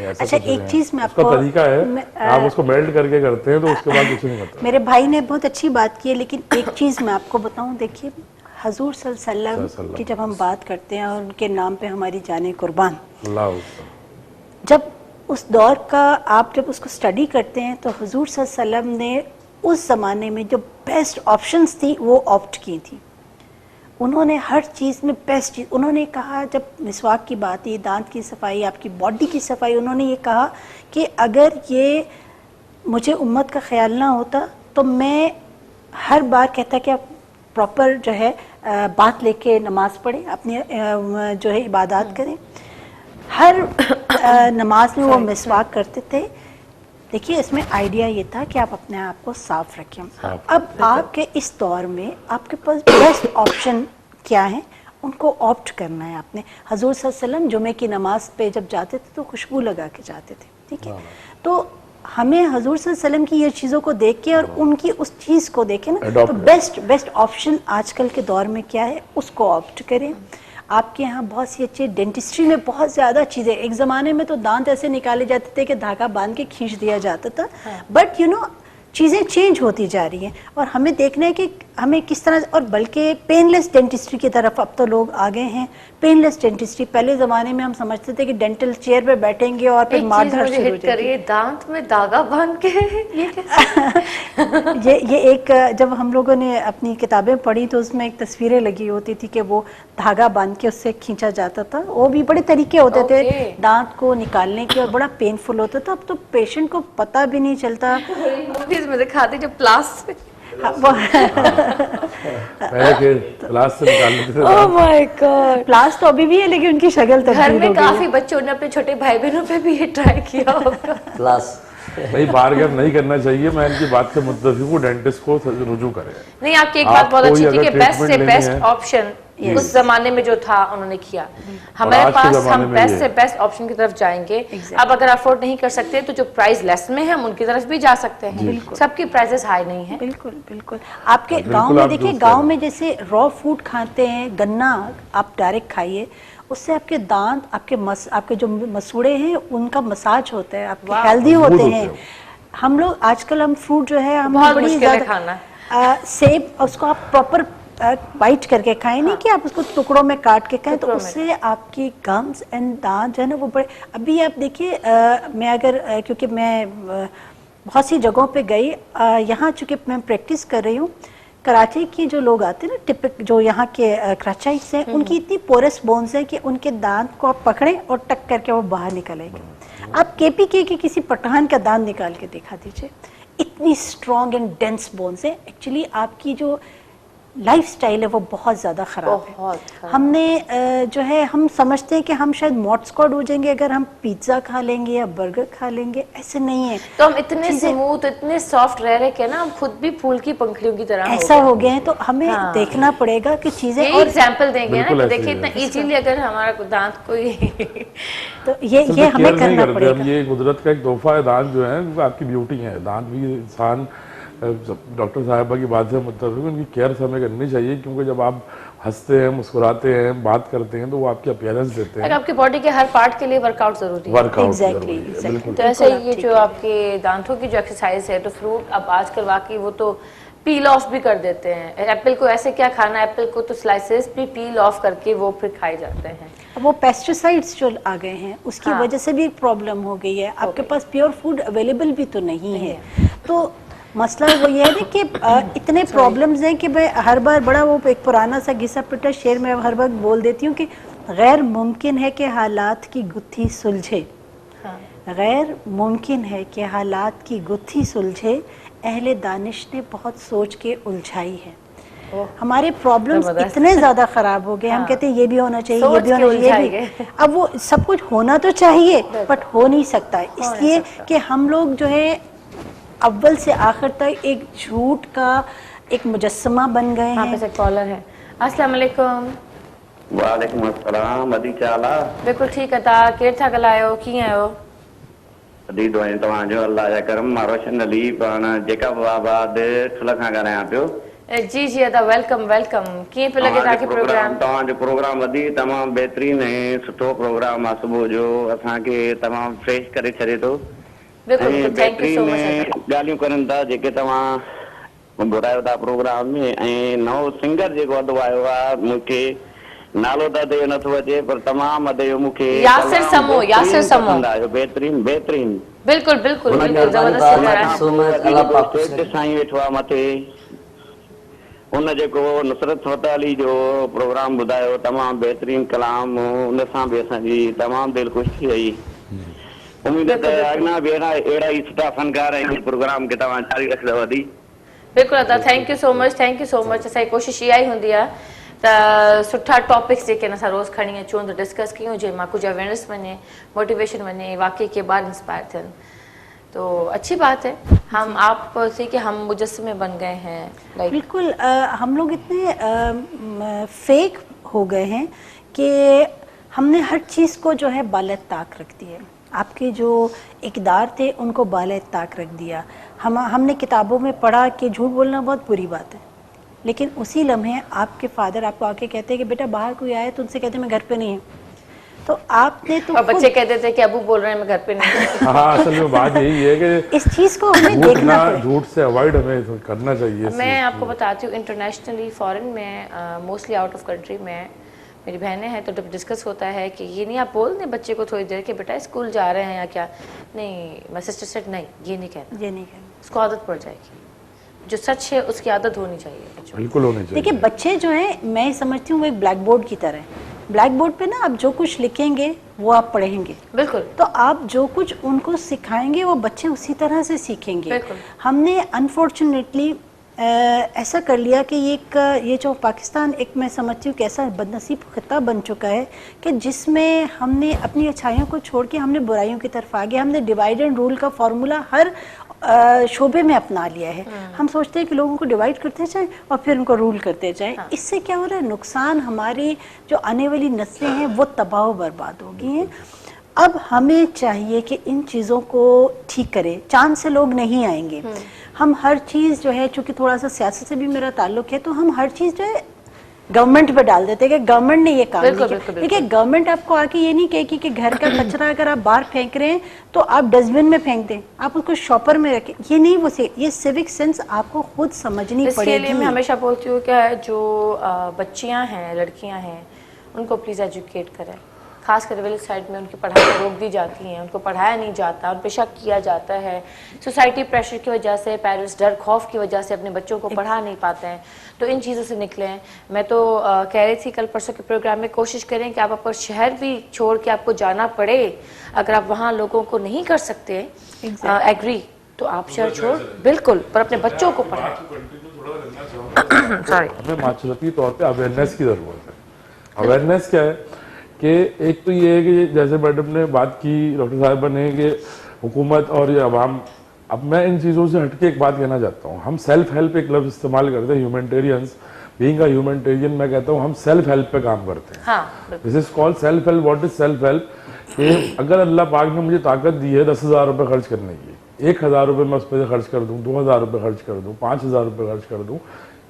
ऐसा। अच्छा, एक चीज मैं आपको, तरीका है, आप उसको मेल्ट करके करते हैं तो उसके बाद कुछ नहीं होता। मेरे भाई ने बहुत अच्छी बात की है, लेकिन एक चीज मैं आपको बताऊं, देखिए हजूर सल्लल्लाहु अलैहि वसल्लम की जब हम बात करते हैं और उनके नाम पे हमारी जाने कुर्बान, जब उस दौर का आप जब उसको स्टडी करते हैं तो हुजूर सल्लल्लाहु अलैहि वसल्लम ने उस ज़माने में जो बेस्ट ऑप्शंस थी वो ऑप्ट की थी। उन्होंने हर चीज़ में बेस्ट चीज़, उन्होंने कहा जब मिसवाक की बात है, दांत की सफाई, आपकी बॉडी की सफाई, उन्होंने ये कहा कि अगर ये मुझे उम्मत का ख्याल ना होता तो मैं हर बार कहता कि आप प्रॉपर जो है बात लेके नमाज पढ़ें, अपनी जो है इबादत करें। हर नमाज में वो मिसवाक करते थे। देखिए इसमें आइडिया ये था कि आप अपने आप को साफ रखें। अब आपके इस दौर में आपके पास बेस्ट ऑप्शन क्या है, उनको ऑप्ट करना है आपने। हजूर सल्लल्लाहु अलैहि वसल्लम जुमे की नमाज पे जब जाते थे तो खुशबू लगा के जाते थे, ठीक है। तो हमें हजूर सल्लल्लाहु अलैहि वसल्लम की ये चीज़ों को देख के और उनकी उस चीज़ को देखे ना, तो बेस्ट ऑप्शन आजकल के दौर में क्या है उसको ऑप्ट करें। आपके यहाँ बहुत सी अच्छी डेंटिस्ट्री में बहुत ज़्यादा चीज़ें, एक ज़माने में तो दांत ऐसे निकाले जाते थे कि धागा बांध के खींच दिया जाता था, बट यू नो चीज़ें चेंज होती जा रही हैं और हमें देखना है कि हमें किस तरह, और बल्कि पेनलेस डेंटिस्ट्री की तरफ अब तो लोग आ गए हैं। पेनलेस डेंटिस्ट्री, पहले ज़माने में हम समझते थे कि डेंटल चेयर पे बैठेंगे और फिर मारधाड़ शुरू हो जाएगी। दांत में धागा बांध के ये एक जब हम लोगों ने अपनी किताबें पढ़ी तो उसमें एक तस्वीरें लगी होती थी कि वो धागा बांध के उससे खींचा जाता था। वो भी बड़े तरीके होते थे दांत को निकालने के और बड़ा पेनफुल होता था। अब तो पेशेंट को पता भी नहीं चलता। में दिखाते जो प्लास प्लास से निकालते थे। ओह माय गॉड, प्लास तो अभी भी है लेकिन उनकी शक्ल तब्दील घर हो में गई काफी बच्चों ने अपने छोटे भाई बहनों पे भी ये ट्राई किया होगा। प्लस नहीं, बारगैर नहीं करना चाहिए। मैं इनकी बात से मुत्तफिक हूँ, डेंटिस्ट को रुजू करें। नहीं, आपकी एक बात बहुत अच्छी थी कि बेस्ट से बेस्ट है। ऑप्शन उस जमाने में जो था उन्होंने किया। हमारे पास हम बेस्ट से बेस्ट ऑप्शन की तरफ जाएंगे। अब अगर अफोर्ड नहीं कर सकते तो जो प्राइस लेस में है हम उनकी तरफ भी जा सकते हैं। सबकी प्राइसेस हाई नहीं है। बिल्कुल बिल्कुल। आपके गांव में देखिए, गांव में जैसे रॉ फूड खाते हैं, गन्ना आप डायरेक्ट खाइए, उससे आपके दांत, आपके जो मसूड़े हैं उनका मसाज होता है, आपके हेल्दी होते हैं। हम लोग आजकल हम फ्रूट जो है हम बड़ी ज्यादा सेब, उसको आप प्रॉपर बाइट करके खाएं, नहीं कि आप उसको टुकड़ों में काट के खाएं, तो उससे आपकी गम्स एंड दांत जो है ना वो बड़े। अभी आप देखिए, मैं अगर क्योंकि मैं बहुत सी जगहों पे गई, यहाँ चूँकि मैं प्रैक्टिस कर रही हूँ, कराची के जो लोग आते हैं ना, टिपिक जो यहाँ के कराचाइट्स हैं, उनकी इतनी पोरस बोन्स हैं कि उनके दांत को आप पकड़ें और टक करके वो बाहर निकलेंगे। आप केपीके के किसी पठान का दांत निकाल के दिखा दीजिए, इतनी स्ट्रॉन्ग एंड डेंस बोन्स हैं। एक्चुअली आपकी जो लाइफस्टाइल है वो बहुत ज़्यादा ख़राब है। हमने जो है, हम समझते हैं कि हम शायद मॉर्टस्कॉड हो जाएंगे अगर हम पिज्ज़ा खा लेंगे या बर्गर खा लेंगे, ऐसे नहीं है। तो हम इतने स्मूथ, इतने सॉफ्ट रह रहे के ना, हम खुद भी फूल की पंखुड़ियों की तरह ऐसा हो गए हैं। तो हमें देखना पड़ेगा कि चीज़ें, और एग्जाम्पल देंगे ना कि देखिए इतना इजीली अगर हमारा दांत कोई तो ये हमें करना पड़ेगा। ये कुदरत का एक तोहफा है। दांत जो है वो आपकी ब्यूटी है। दांत भी इंसान, डॉक्टर साहिबा की बात से मुत्तफिक, उनकी केयर हमें करनी चाहिए, क्योंकि जब आप हंसते हैं, मुस्कुराते हैं, बात करते हैं तो वो आपकी अपीयरेंस देते हैं। आपके बॉडी के हर पार्ट के लिए वर्कआउट जरूरी है। Exactly. तो ऐसे ये जो आपके दांतों की जो एक्सरसाइज है, तो फ्रूट अब आजकल वाकई वो तो पील ऑफ भी कर देते हैं। एप्पल को ऐसे क्या खाना, एप्पल को तो स्लाइसेस भी पील ऑफ करके वो फिर खाए जाते हैं। अब वो पेस्टिसाइड्स जो आ गए हैं उसकी वजह से भी एक प्रॉब्लम हो गई है। आपके पास प्योर फूड अवेलेबल भी तो नहीं है। तो मसला वो ये है ना कि इतने प्रॉब्लम्स हैं कि मैं हर बार बड़ा वो एक पुराना सा घिसा पिटा शेर मैं हर वक्त बोल देती हूँ कि गैर मुमकिन है कि हालात की गुत्थी सुलझे। गैर मुमकिन है कि हालात की गुत्थी सुलझे, अहले दानिश ने बहुत सोच के उलझाई है। हमारे प्रॉब्लम्स इतने ज़्यादा ख़राब हो गए, हम कहते हैं ये भी होना चाहिए, ये भी होना चाहिए, ये भी। अब वो सब कुछ होना तो चाहिए बट हो नहीं सकता, इसलिए कि हम लोग जो है अव्वल से आखिर तक एक झूठ का एक मुजस्समा बन गए हैं। आप कॉलर है। अस्सलाम वालेकुम। वालेकुम अस्सलाम। अदी चाला बिल्कुल ठीक है। ता केर था गलायो की आयो अदी दुआएं तव्हांजो अल्लाह जा करम। मां रोशन अली पाण जेका बाबाद ठुल खां ॻाल्हायां पियो। जी जी अदा वेलकम वेलकम। कीअं पियो लॻे तव्हांखे प्रोग्राम? तव्हांजो प्रोग्राम अदी तमामु बहितरीन ऐं सुठो प्रोग्राम आहे। सुबुह जो असांखे तमामु फ्रेश करे छॾे थो। ॻाल्हियूं करनि था जेके तव्हां ॿुधायो था प्रोग्राम में। ऐं नओं सिंगर जेको अधु आयो आहे मूंखे नालो त अदे नथो अचे पर तमामु अदे मूंखे यासिर समो, यासिर समो। पसंदि आयो, बहितरीन बहितरीन। बिल्कुलु बिल्कुलु हुन बिल्कुलु महिरबानी ज़बरदस्त भाउ, सिंगर thank you आहे। so much, अल्लाह पाक ख़ुशि स्टेज रखे। ते साईं वेठो आहे मथे, उन जेको नुसरत फ़तेह अली जो प्रोग्राम ॿुधायो, तमामु बहितरीन कलाम, उन सां बि असांजी तमामु दिलि ख़ुशि थी वई। उमेद त अॻियां बि अहिड़ा ई सुठा फनकार आहिनि प्रोग्राम खे तव्हां जारी रखंदव दी। बिल्कुलु अदा, thank you so much, thank you so much. असांजी कोशिशि इहा ई हूंदी आहे त सुठा टॉपिक्स जेके असां रोज़ खणी अचूं त डिस्कस कयूं, जंहिंमां कुझु अवेयरनेस वञे, मोटिवेशन वञे, वाकई के ॿार इंस्पायर थियनि। तो अच्छी बात है, हम आप से कि हम मुजस्समे बन गए हैं, लाइक बिल्कुल हम लोग इतने फेक हो गए हैं कि हमने हर चीज़ को जो है बाले ताक रख दिया। आपके जो इक़दार थे उनको बाले ताक रख दिया। हमने किताबों में पढ़ा कि झूठ बोलना बहुत बुरी बात है, लेकिन उसी लम्हे आपके फादर आपको आके कहते हैं कि बेटा बाहर कोई आए तो उनसे कहते मैं घर पे नहीं हूँ, तो आपने तो और बच्चे कहते थे कि अबू बोल रहे हैं मैं घर पे नहीं हूँ। हाँ, असल में बात यही है कि इस चीज़ को हमें झूठ देखना पड़ेगा। झूठ से अवॉइड हमें करना चाहिए। मैं आपको बताती हूँ, इंटरनेशनली फॉरेन में, मोस्टली आउट ऑफ कंट्री में मेरी बहनें हैं, तो जब डिस्कस होता है कि ये नहीं आप बोल दें बच्चे को थोड़ी देर कि बेटा स्कूल जा रहे हैं या क्या, नहीं, मैं सिस्टर सेट नहीं, ये नहीं कहना, ये नहीं कहना, उसको आदत पड़ जाएगी। जो सच है उसकी आदत होनी चाहिए बच्चों को। बिल्कुल होनी चाहिए। देखिए बच्चे जो हैं, मैं समझती हूँ वो एक ब्लैक बोर्ड की तरह है। ब्लैक बोर्ड पे ना आप जो कुछ लिखेंगे वो आप पढ़ेंगे, बिल्कुल। तो आप जो कुछ उनको सिखाएंगे वो बच्चे उसी तरह से सीखेंगे। बिल्कुल। हमने अनफॉर्चुनेटली ऐसा कर लिया कि ये जो पाकिस्तान, एक मैं समझती हूँ कि ऐसा बदनसीब खिता बन चुका है कि जिसमें हमने अपनी अच्छाइयों को छोड़ के हमने बुराइयों की तरफ आ गए। हमने डिवाइड एंड रूल का फॉर्मूला हर शोबे में अपना लिया है। हम सोचते हैं कि लोगों को डिवाइड करते जाएं और फिर उनको रूल करते जाएं। इससे क्या हो रहा है, नुकसान, हमारी जो आने वाली नस्लें हैं वो तबाह बर्बाद हो गई हैं। अब हमें चाहिए कि इन चीज़ों को ठीक करें। चांद से लोग नहीं आएंगे। हम हर चीज़ जो है, चूँकि थोड़ा सा सियासत से भी मेरा ताल्लुक है, तो हम हर चीज़ जो है गवर्नमेंट पे डाल देते हैं कि गवर्नमेंट ने ये काम नहीं किया। देखिए गवर्नमेंट आपको आके ये नहीं कहेगी कि घर का कचरा अगर आप बाहर फेंक रहे हैं तो आप डस्टबिन में फेंक दें, आप उसको शॉपर में रखें, ये नहीं। वो ये सिविक सेंस आपको खुद समझनी पड़ेगी। इसके लिए मैं हमेशा बोलती हूँ कि जो बच्चियाँ हैं, लड़कियाँ हैं, उनको प्लीज़ एजुकेट करें। खास कर विलेज साइड में उनकी पढ़ाई रोक दी जाती हैं, उनको पढ़ाया नहीं जाता, उन पे शक किया जाता है। सोसाइटी प्रेशर की वजह से, पेरेंट्स डर खौफ की वजह से अपने बच्चों को पढ़ा नहीं पाते हैं। तो इन चीज़ों से निकलें। मैं तो कह रही थी कल परसों के प्रोग्राम में, कोशिश करें कि आप अपना शहर भी छोड़ के आपको जाना पड़े, अगर आप वहाँ लोगों को नहीं कर सकते एग्री, तो आप शहर छोड़ बिल्कुल, पर अपने बच्चों को पढ़ाएं। सॉरी, हमें माशरती तौर पे अवेयरनेस की ज़रूरत है। अवेयरनेस क्या है कि एक तो ये है कि जैसे मैडम ने बात की, डॉक्टर साहिबा ने, कि हुकूमत और ये अवाम, अब मैं इन चीज़ों से हटके एक बात कहना चाहता हूँ। हम सेल्फ हेल्प एक लफ्ज़ इस्तेमाल करते हैं, ह्यूमैनिटेरियंस, बीइंग अ ह्यूमैनिटेरियन, मैं कहता हूँ हम सेल्फ हेल्प पे काम करते हैं। This is called self help. What is self help? कि अगर अल्लाह पाक ने मुझे ताकत दी है 10,000 रुपये खर्च करने की, 1,000 रुपये मैं उस पर खर्च कर दूँ, 2,000 रुपये खर्च कर दूँ, 5,000 रुपये खर्च कर दूँ,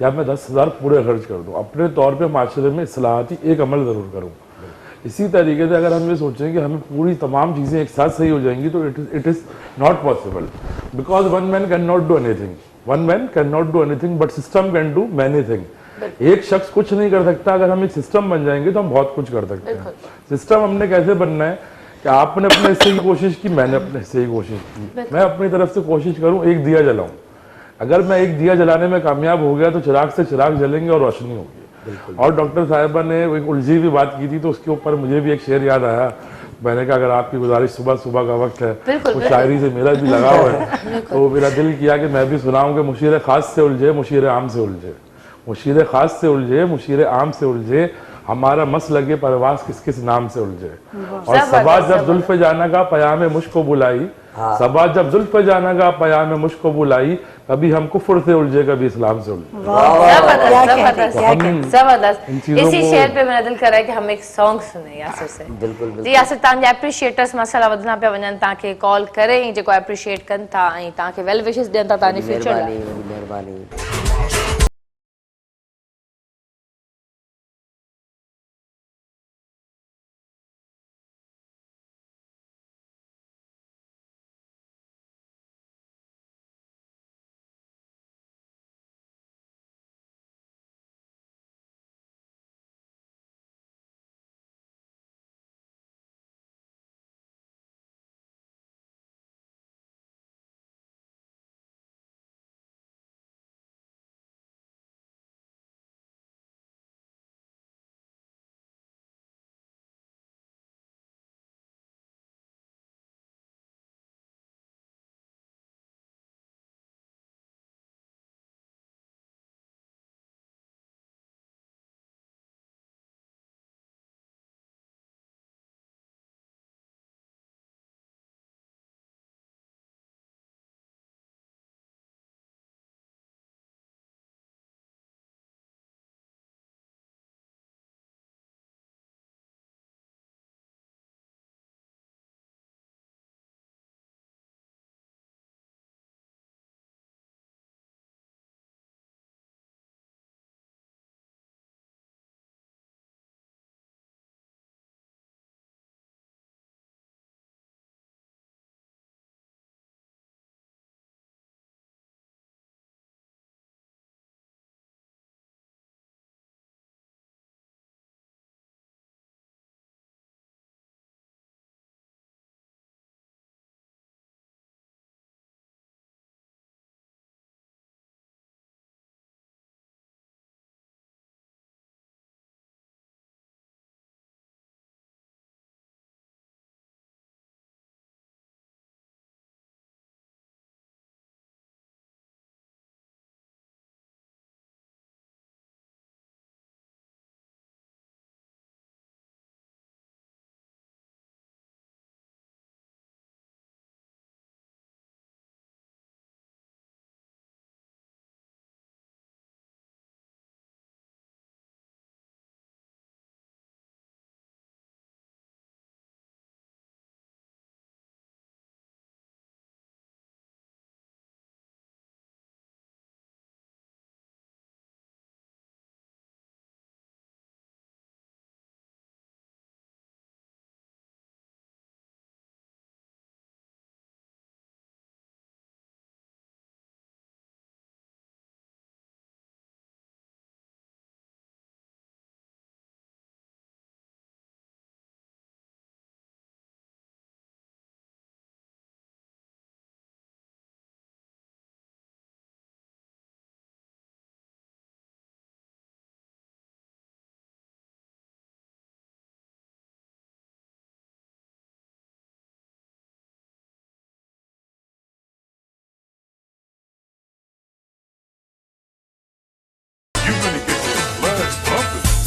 या मैं 10,000 पूरे खर्च कर दूँ, अपने तौर पे माशरे में इस्लाहाती एक अमल ज़रूर करूँ। इसी तरीके से अगर हम ये सोचें कि हमें पूरी तमाम चीज़ें एक साथ सही हो जाएंगी, तो it is not possible, because one man can not do anything, one man can not do anything, but system can do many thing. एक शख्स कुछ नहीं कर सकता, अगर हम एक सिस्टम बन जाएंगे तो हम बहुत कुछ कर सकते हैं। सिस्टम हमने कैसे बनना है कि आपने अपने हिस्से की कोशिश की, मैंने अपने हिस्से की कोशिश की, मैं अपनी तरफ से कोशिश करूँ एक दिया जलाऊं। अगर मैं एक दिया जलाने में कामयाब हो गया तो चिराग से चिराग जलेंगे और रोशनी होगी। और डॉक्टर साहिबा ने एक उलझी हुई बात की थी, तो उसके ऊपर मुझे भी एक शेर याद आया। मैंने कहा अगर आपकी गुजारिश सुबह सुबह का वक्त है, तो शायरी से मेरा भी लगाव है, तो मेरा दिल किया कि मैं भी सुनाऊं कि मुशीर खास से उलझे, मुशीर आम से उलझे, मुशीर खास से उलझे, मुशीर आम से उलझे, हमारा मस लगे परवास किस किस नाम से उलझे। और सबा जब जुल्फ जाना का पयाम मुश्क बुलाई, सबा जब जुल्फ जाना का पयाम मुश्क बुलाई, कभी हम कुफ्र से उलझे, कभी इस्लाम से उलझे। जबरदस्त। इसी शेर पे मेरा दिल कर रहा है कि हम एक सॉन्ग सुने यासिर से। बिल्कुल जी यासिर, तव्हांजा एप्रिशिएटर्स मसाला वधंदा पिया वञनि, तव्हांखे कॉल करे जेको एप्रिशिएट कनि था ऐं तव्हांखे वेल विशेस ॾियनि था तव्हांजे फ्यूचर लाइ। महिरबानी।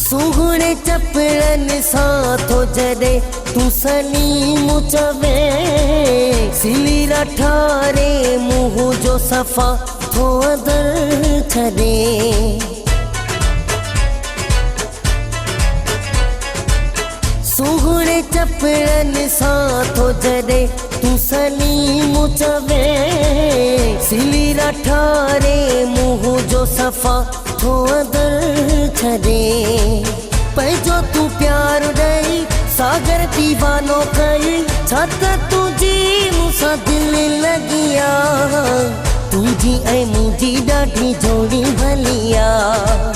सुहणे चपड़न सां थो जॾे तूं सलीम चवे सिलीरा ठारे मुंहुं जो सफ़ा थो अदर छॾे सुहणे चपड़न सां थो जॾे तूं सलीम चवे सिलीरा ठारे मुंहुं जो सफ़ा थो अदर छॾे पंहिंजो तूं प्यार ॾेई सागर दीवानो कई छा त तुंहिंजी मूंसां दिलि लॻी आहे तुंहिंजी ऐं मुंहिंजी ॾाढी जोड़ी भली आहे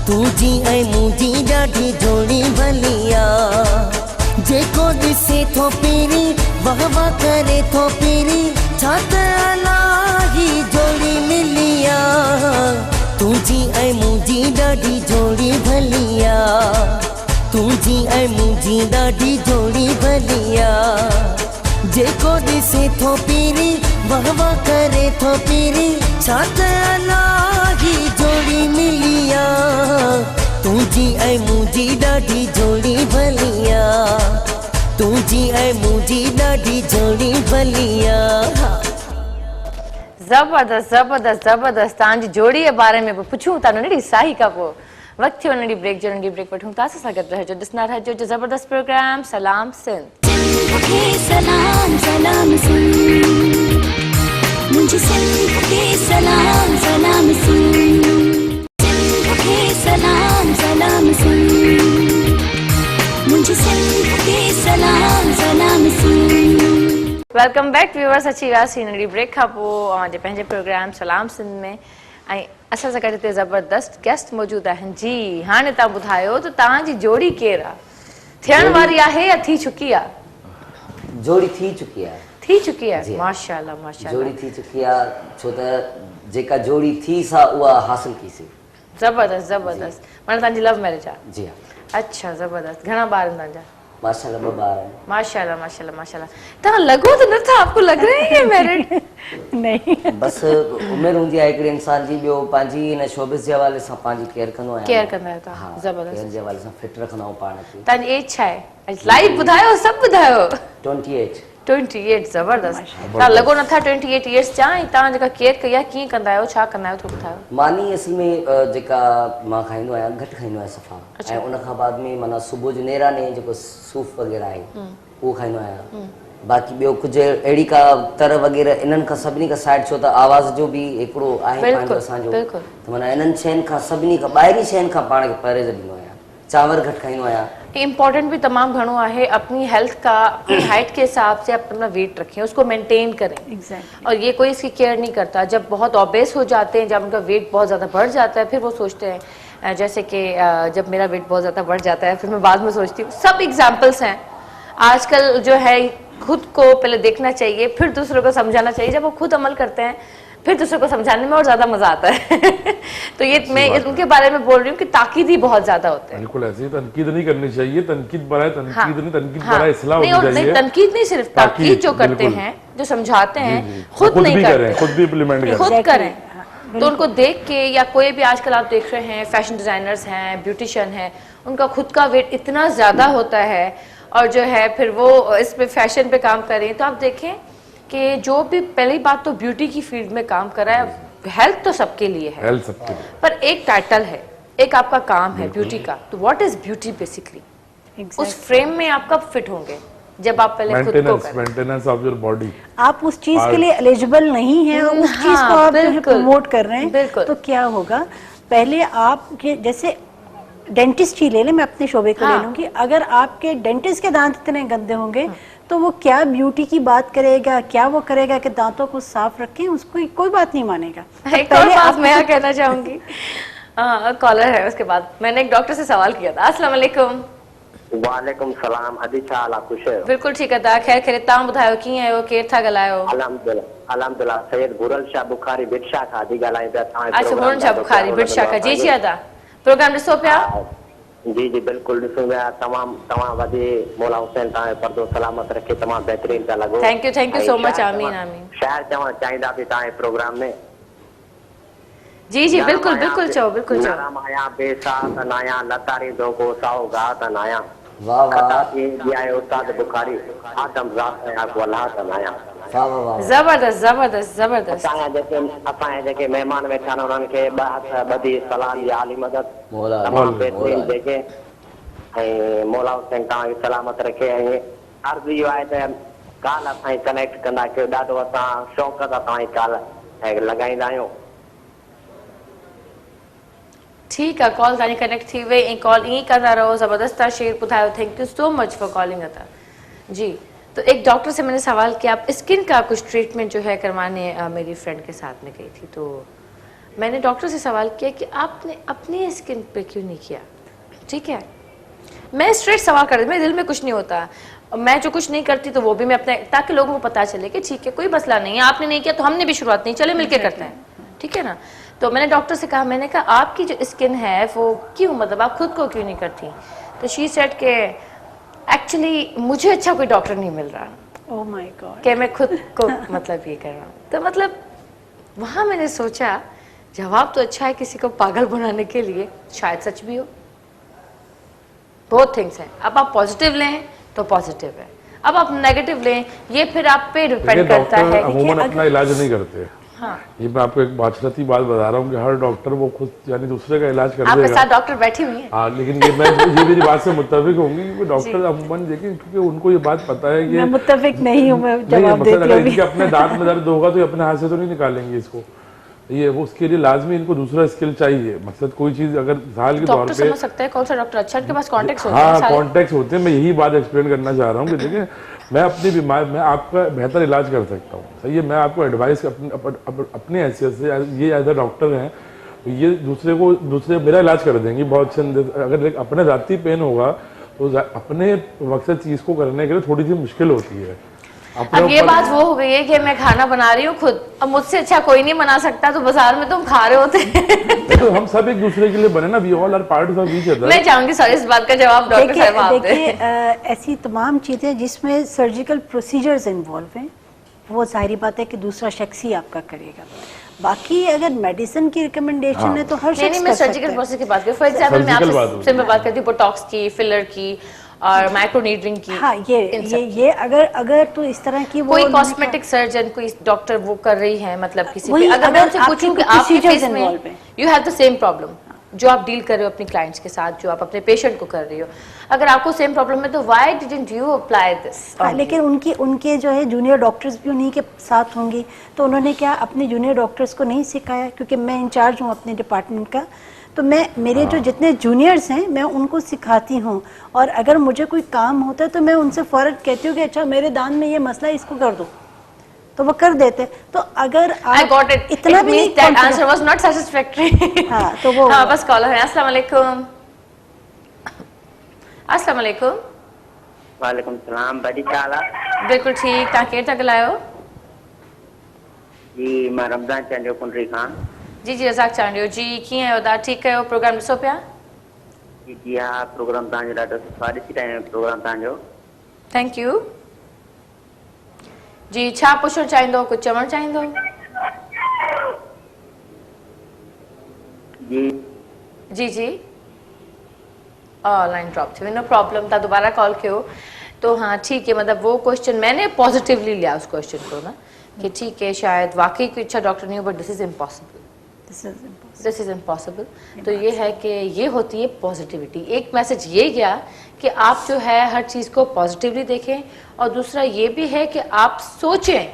तुंहिंजी ऐं मुंहिंजी ॾाढी जोड़ी भली आहे जेको ॾिसे थो पहिरीं वाह वाह करे थो पहिरीं छा त अलाही जोड़ी मिली आहे तुंहिंजी ऐं मुंहिंजी ॾाढी जोड़ी भली आहे तुंहिंजी ऐं मुंहिंजी ॾाढी जोड़ी भली आहे जेको ॾिसे थो पहिरीं वाह वाह करे थो पहिरीं छा त अलाही जोड़ी मिली आहे तुंहिंजी ऐं मुंहिंजी ॾाढी जोड़ी भली आहे तुंहिंजी ऐं मुंहिंजी ॾाढी जोड़ी भली आहे ज़बरदस्त ज़बरदस्त ज़बरदस्त तव्हांजी जोड़ी जे बारे में पुछूं था नंढड़ी साही खां पोइ वक्त थियो नंढड़ी ब्रेक जो नंढड़ी ब्रेक वठूं था असां सां गॾु रहिजो ॾिसंदा रहिजो जो ज़बरदस्त प्रोग्राम सलाम सिंध के सलाम सलाम सिंध मुझे सिंध के सलाम सलाम सिंध के सलाम सलाम सिंध मुझे सिंध के सलाम सलाम सिंध वेलकम बैक व्यूअर्स अची वियासीं नंढड़ी ब्रेक खां पोइ अॼु पंहिंजे प्रोग्राम सलाम सिंध में ऐं असां सां गॾु हिते ज़बरदस्त गेस्ट मौजूदु आहिनि जी हाणे तव्हां ॿुधायो त तव्हांजी जोड़ी केरु आहे थियण वारी आहे या थी चुकी आहे जोड़ी थी चुकी आहे माशाल्लाह माशाल्लाह जोड़ी थी चुकी आहे छो त जेका जोड़ी थी सा उहा हासिल कीसीं ज़बरदस्त ज़बरदस्त माना तव्हांजी लव मैरिज आहे जी हाँ अच्छा ज़बरदस्त घणा ॿार आहिनि तव्हांजा माशाल्लाह 2 ॿार आहिनि माशाल्लाह माशाल्लाह माशाल्लाह तव्हां लॻो त नथा आपको लग रहे हैं मैरिड नहीं बस उमिरि हूंदी आहे हिकिड़े इंसान जी ॿियो पंहिंजी हिन शोबिस जे हवाले सां पंहिंजी केयर कंदो आहियां केयर कंदा आहियो हा तव्हां ज़बरदस्त केयर जे हवाले सां फिट रखंदा आहियूं पाण खे तव्हांजी एज छा आहे लाइव ॿुधायो सभु ॿुधायो 28 ज़बरदस्त तव्हां लॻो नथा 28 इयर्स जा ऐं तव्हां जेका केयर कई आहे कीअं कंदा आहियो छा कंदा आहियो थोरो ॿुधायो मानी असल में जेका मां खाईंदो आहियां घटि खाईंदो आहियां सफ़ा ऐं उन खां बाद में माना सुबुह जो नेराने जेको सूफ वग़ैरह आहे उहो खाईंदो आहियां बाक़ी ॿियो कुझु अहिड़ी का तर वग़ैरह इन्हनि खां सभिनी खां साइड छो त आवाज़ जो बि हिकिड़ो आहे पंहिंजो असांजो त माना इन्हनि शयुनि खां सभिनी खां ॿाहिरीं शयुनि खां पाण खे परहेज़ ॾींदो आहियां चांवर घटि खाईंदो आहियां इम्पोर्टेंट भी तमाम घणो है अपनी हेल्थ का अपनी हाइट के हिसाब से अपना वेट रखें उसको मेंटेन करें और ये कोई इसकी केयर नहीं करता जब बहुत ऑबेस हो जाते हैं जब उनका वेट बहुत ज़्यादा बढ़ जाता है फिर वो सोचते हैं जैसे कि जब मेरा वेट बहुत ज़्यादा बढ़ जाता है फिर मैं बाद में सोचती हूँ सब एग्जाम्पल्स हैं आजकल जो है खुद को पहले देखना चाहिए फिर दूसरों को समझाना चाहिए जब वो खुद अमल करते हैं फिर दूसरों को समझाने में और ज्यादा मजा आता है तो ये मैं उनके बारे में बोल रही हूँ कि ताकीद ही बहुत ज्यादा होते हैं बिल्कुल ऐसे तनकीद नहीं करनी चाहिए तनकीद बड़ा है तनकीद नहीं तनकीद बड़ा इस्लाह होनी चाहिए तनकीद नहीं सिर्फ ताकीद जो करते हैं जो समझाते हैं खुद नहीं करते खुद भी इम्प्लीमेंट करें खुद करें तो उनको देख के या कोई भी आजकल आप देख रहे हैं फैशन डिजाइनर्स हैं ब्यूटिशियन हैं उनका खुद का वेट इतना ज्यादा होता है और जो है फिर वो इस पे फैशन पे काम करें तो आप देखें कि जो भी पहली बात तो ब्यूटी की फील्ड में काम कर रहा है हेल्थ तो सबके लिए है हेल्थ सबके लिए पर एक टाइटल है एक आपका काम है ब्यूटी का तो व्हाट इज ब्यूटी बेसिकली उस फ्रेम में आप कब फिट होंगे जब आप पहले खुद को करें मेंटेनेंस ऑफ योर बॉडी आप उस चीज के लिए एलिजिबल नहीं है और उस चीज को आप प्रमोट कर रहे हैं तो क्या होगा पहले आपके जैसे डेंटिस्ट ही ले ले मैं अपने शोबे को ले लूंगी अगर आपके डेंटिस्ट के दांत इतने गंदे होंगे तो वो क्या ब्यूटी की बात करेगा क्या वो करेगा कि दांतों को साफ रखें उसको कोई बात नहीं मानेगा एक और बात मैं कहना चाहूंगी कॉलर है उसके बाद मैंने एक डॉक्टर से सवाल किया था अस्सलाम वालेकुम वालेकुम सलाम अदी छा हाल खुश है बिल्कुल ठीक है खैर खैर तव्हां ॿुधायो कीअं आहियो केरु था ॻाल्हायो अल्हम्दुलिल्लाह सैयद गुरल शाह बुखारी बिटशा खां थी ॻाल्हायूं पिया अच्छा गुरल शाह बुखारी बिटशा खां जी जी अदा प्रोग्राम ॾिसो पिया जी जी बिल्कुल ॾिसूं पिया तमामु वॾे मौला हुसैन तव्हांजो पर्दो सलामत रखे तमामु बहितरीन पिया लॻो थैंक यू सो मच आमीन आमीन शायदि चवणु चाहींदा बि तव्हांजे प्रोग्राम में जी जी बिल्कुल बिल्कुल चओ बिल्कुल चओ। माया बेसा तनाया लतारी दो को साओ गा तनाया वाह वाह कथा थी दिया उस्ताद बुखारी आदम जात या को अल्लाह तनाया। वाह वाह वाह जबरदस्त जबरदस्त जबरदस्त। असांजे जेके महिमान वेठा आहिनि उन्हनि खे ॿ हथ ॿधी सलाम जी आली मदद मौला तमामु बहितरीन जेके ऐं मौला हुसैन तव्हांखे सलामत रखे। ऐं अर्ज़ु इहो आहे त कॉल असां कनेक्ट कंदा कयो, ॾाढो असां शौक़ सां तव्हांजी कॉल लॻाईंदा आहियूं। ठीक है, कॉल तानी कनेक्ट थी वही, कॉल ईअं कंदा रहो। ज़बरदस्त शेर ॿुधायो, thank you so much for calling अता जी। तो एक डॉक्टर से मैंने सवाल किया, आप स्किन का कुछ ट्रीटमेंट जो है करवाने मेरी फ्रेंड के साथ में गई थी, तो मैंने डॉक्टर से सवाल किया कि आपने अपनी स्किन पे क्यों नहीं किया। ठीक है, मैं स्ट्रेट सवाल कर रही, मेरे दिल में कुछ नहीं होता, मैं जो कुछ नहीं करती तो वो भी मैं अपने, ताकि लोगों को पता चले कि ठीक है कोई मसला नहीं है, आपने नहीं किया तो हमने भी शुरुआत नहीं, चले मिलके करते हैं, ठीक है ना। तो मैंने डॉक्टर से कहा, मैंने कहा आपकी जो स्किन है वो क्यों, मतलब आप खुद को क्यों नहीं करती। तो शी सेड के एक्चुअली मुझे अच्छा कोई डॉक्टर नहीं मिल रहा, ओह माय गॉड, कि मैं खुद को मतलब ये कर रहा हूँ। तो मतलब वहाँ मैंने सोचा जवाब तो अच्छा है किसी को पागल बनाने के लिए, शायद सच भी हो। बहुत थिंग्स हैं, अब आप पॉजिटिव लें तो पॉजिटिव है, अब आप नेगेटिव लें ये फिर आप पे डिपेंड करता है। अमूमन अपना इलाज नहीं करते। हाँ। ये मैं आपको एक बातचीती बात बता रहा हूँ कि हर डॉक्टर वो खुद यानी दूसरे का इलाज कर आपके देगा। साथ डॉक्टर बैठी हुई है। हाँ, लेकिन ये मेरी बात से मुत्तफिक होंगी क्योंकि डॉक्टर अमूमन देखिए, क्योंकि उनको ये बात पता है कि मैं मुत्तफिक नहीं हूँ, मैं नहीं, जवाब मतलब देती अगर हूँ। इनके अपने दांत में दर्द होगा तो ये अपने हाथ से तो नहीं निकालेंगे इसको, ये वो उसके लिए लाजमी इनको दूसरा स्किल चाहिए। मकसद कोई चीज अगर मिसाल के तौर डॉक्टर पे समझ सकता है कौन सा डॉक्टर अच्छा, के पास कॉन्टेक्ट होते हैं। हाँ, कॉन्टेक्ट होते हैं। मैं यही बात एक्सप्लेन करना चाह रहा हूँ कि देखिए मैं अपनी बीमारी मैं आपका बेहतर इलाज कर सकता हूँ, सही है। मैं आपको एडवाइस अपनी हैसियत से, ये एज अ डॉक्टर हैं, ये दूसरे मेरा इलाज कर देंगी बहुत अच्छे। अगर अपने जाती पेन होगा तो अपने मकसद चीज़ को करने के लिए थोड़ी सी मुश्किल होती है। अब ये बात वो हो गई है कि मैं खाना बना रही हूँ खुद, अब मुझसे अच्छा कोई नहीं बना सकता, तो बाजार में तुम खा रहे होते हैं। तो हम सब एक दूसरे के लिए बने ना, we all are part of each other. मैं चाहूंगी सर इस बात का जवाब डॉक्टर साहब आप दें। देखिए ऐसी तमाम चीज़ें जिसमें सर्जिकल प्रोसीजर्स इन्वॉल्व हैं, वो जाहिर बात है कि दूसरा शख्स ही आपका करेगा। बाकी अगर मेडिसिन की रिकमेंडेशन है तो हर शख्स मैं सर्जिकल प्रोसेस की बात करूँ, फॉर एग्जाम्पल मैं आपसे बात करती हूँ बोटॉक्स की, फिलर की और माइक्रोनीडलिंग की। हाँ, ये अगर तो इस तरह की कोई कॉस्मेटिक सर्जन, कोई डॉक्टर वो कर रही है, मतलब किसी पे अगर मैं उनसे पूछूं कि आपके फेस में you have the same problem जो आप डील कर रहे हो अपने क्लाइंट्स के साथ, जो आप अपने पेशेंट को कर रही हो, अगर आपको सेम प्रॉब्लम है तो why didn't you apply this. लेकिन उनके जो है जूनियर डॉक्टर्स भी उन्हीं के साथ होंगी, तो उन्होंने क्या अपने जूनियर डॉक्टर्स को नहीं सिखाया, क्योंकि मैं इंचार्ज हूँ अपने डिपार्टमेंट का, तो मैं मेरे जो जितने जूनियर्स हैं मैं उनको सिखाती हूँ, और अगर मुझे कोई काम होता है तो मैं उनसे फौरन कहती हूँ कि अच्छा मेरे दांत में ये मसला है, इसको कर दो, तो वो कर देते। तो अगर आप इतना भी that answer was not satisfactory। हाँ, तो वो हाँ, बस कॉलर है। अस्सलाम वालेकुम। अस्सलाम वालेकुम। वालेकुम सलाम, बड़ी क्या हाल? बिल्कुल ठीक, तव्हां केरु था ॻाल्हायो? जी मैं रमज़ान चंडियो कुंडरी खान। जी रज़ाक चांडियो जी, कीअं आहियो? तव्हां ठीकु आहियो? प्रोग्राम ॾिसो पिया? जी हाँ, प्रोग्राम तव्हांजो ॾाढो सुठो आहे, ॾिसी रहिया आहियूं प्रोग्राम तव्हांजो। थैंक यू जी। छा पुछणु चाहींदो, कुझु चवणु चाहींदो? जी लाइन ड्रॉप थी, नो प्रॉब्लम, तव्हां दोबारा कॉल कयो। तो हाँ ठीक है, मतलब वो क्वेश्चन मैंने पॉजिटिवली लिया उस क्वेश्चन को ना, कि ठीक है शायद वाकई कोई अच्छा डॉक्टर नहीं हो, but this is impossible, this is impossible. तो ये है कि ये होती है पॉजिटिविटी। एक मैसेज ये गया कि आप जो है हर चीज़ को पॉजिटिवली देखें, और दूसरा ये भी है कि आप सोचें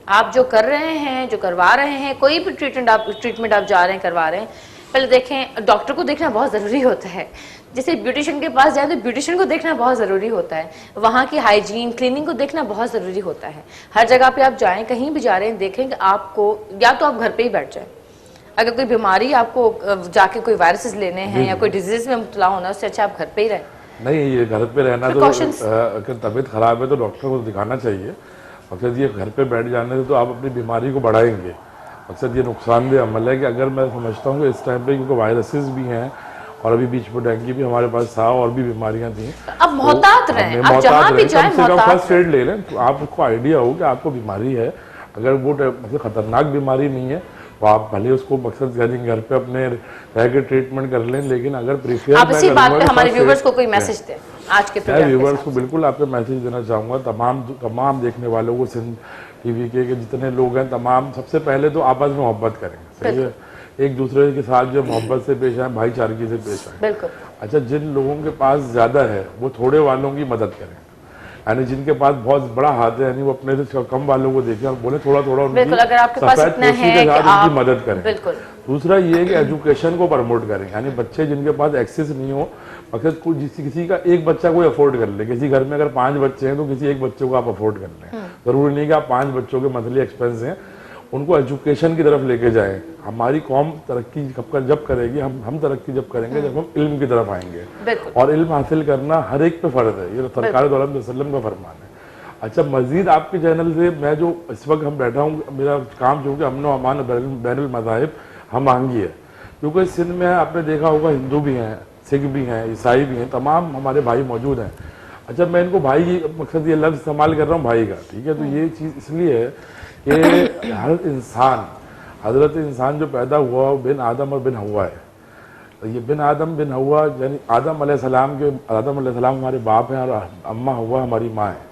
आप जो कर रहे हैं, जो करवा रहे हैं, कोई भी ट्रीटमेंट आप जा रहे हैं, करवा रहे हैं, पहले देखें। डॉक्टर को देखना बहुत ज़रूरी होता है, जैसे ब्यूटिशियन के पास जाए तो ब्यूटिशियन को देखना बहुत ज़रूरी होता है, वहाँ की हाइजीन क्लीनिंग को देखना बहुत ज़रूरी होता है। हर जगह पे आप जाएं, कहीं भी जा रहे हैं, देखें कि आपको, या तो आप घर पे ही बैठ जाएं, अगर कोई बीमारी आपको जाके कोई वायरसेस लेने हैं या कोई डिजीज में मुब्तला होना, उससे अच्छा आप घर पे ही रहें। नहीं, ये घर पे रहना तो अगर तबीयत खराब है तो डॉक्टर को दिखाना चाहिए। मकसद ये घर पे बैठ जाने से तो आप अपनी बीमारी को बढ़ाएंगे। मकसद ये नुकसानदेह अमल है कि अगर मैं समझता हूँ कि इस टाइम पे क्योंकि वायरसेस भी हैं और अभी बीच में डेंगू भी हमारे पास था और भी बीमारियां थी, अब मोहतात रहें, आप जहाँ भी जाएं फर्स्ट एड ले लें, तो आपको आइडिया हो कि आपको बीमारी है। अगर वो मतलब खतरनाक बीमारी नहीं है तो आप भले उसको मकसद करें घर पे अपने रह के ट्रीटमेंट कर लें, लेकिन अगर प्रीफर आप इसी बात पे हमारे व्यूवर्स को कोई मैसेज दें आज के प्रोग्राम के व्यूवर्स को बिल्कुल आपको मैसेज देना चाहूँगा, तमाम देखने वालों को, सिंध टीवी के जितने लोग हैं तमाम, सबसे पहले तो आपस में मोहब्बत करें, सही है, एक दूसरे के साथ जो मोहब्बत से पेश आए, भाईचारगी से पेश आए। बिल्कुल। अच्छा, जिन लोगों के पास ज़्यादा है वो थोड़े वालों की मदद करें, यानी जिनके पास बहुत बड़ा हाथ है, यानी वो अपने से कम वालों को देखें और बोले थोड़ा थोड़ा उनकी अगर आपके पास इतना है के साथ कि आप उनकी मदद करें। बिल्कुल। दूसरा ये है कि एजुकेशन को प्रमोट करें, यानी बच्चे जिनके पास एक्सेस नहीं हो, मकसद किसी का एक बच्चा कोई अफोर्ड कर ले, किसी घर में अगर 5 बच्चे हैं तो किसी एक बच्चे को आप अफोर्ड कर लें, जरूरी नहीं कि आप 5 बच्चों के मंथली एक्सपेंस हैं, उनको एजुकेशन की तरफ लेके जाएं। हमारी कौम तरक्की जब करेगी, हम तरक्की जब करेंगे जब हम इल्म की तरफ आएंगे, और इल्म हासिल करना हर एक पे फर्ज है, ये सरकार दो अलैहि वसल्लम का फरमान है। अच्छा, मजीद आपके चैनल से मैं जो इस वक्त हम बैठा हूँ, मेरा काम जो कि अमन व अमान बैनुल मज़ाहिब हम आंगी है, क्योंकि सिंध में आपने देखा होगा हिंदू भी हैं, सिख भी हैं, ईसाई भी हैं, तमाम हमारे भाई मौजूद हैं। अच्छा, मैं इनको भाई की मकसद ये लफ्ज़ इस्तेमाल कर रहा हूँ भाई का, ठीक है, तो ये चीज़ इसलिए है कि हर इंसान, हजरत इंसान जो पैदा हुआ वो बिन आदम और बिन हवा है। तो ये बिन आदम बिन हवा यानी आदम अलैहिस्सलाम हमारे बाप हैं और अम्मा हवा हमारी माँ है।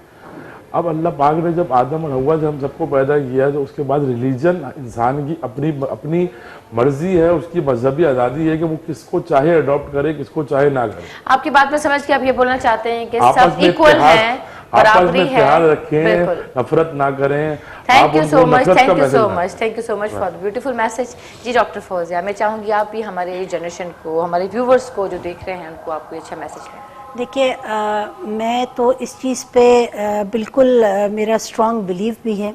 अब अल्लाह पाक ने जब आदम और हवा से हम सबको पैदा किया तो उसके बाद रिलीजन इंसान की अपनी मर्जी है, उसकी मजहबी आज़ादी है कि वो किसको चाहे अडॉप्ट करे, किसको चाहे ना करे। आपकी बात में समझ के आप ये बोलना चाहते हैं कि सब इक्वल हैं, आपस में प्यार रखें, नफरत ना करें। Thank you so much, thank you so much, thank you so much for the beautiful message. जी डॉक्टर फौजिया, मैं चाहूँगी आप भी हमारे जनरेशन को, हमारे व्यूवर्स को जो देख रहे हैं उनको आप कोई अच्छा मैसेज दें। देखिए, मैं तो इस चीज़ पे बिल्कुल मेरा स्ट्रॉन्ग बिलीव भी है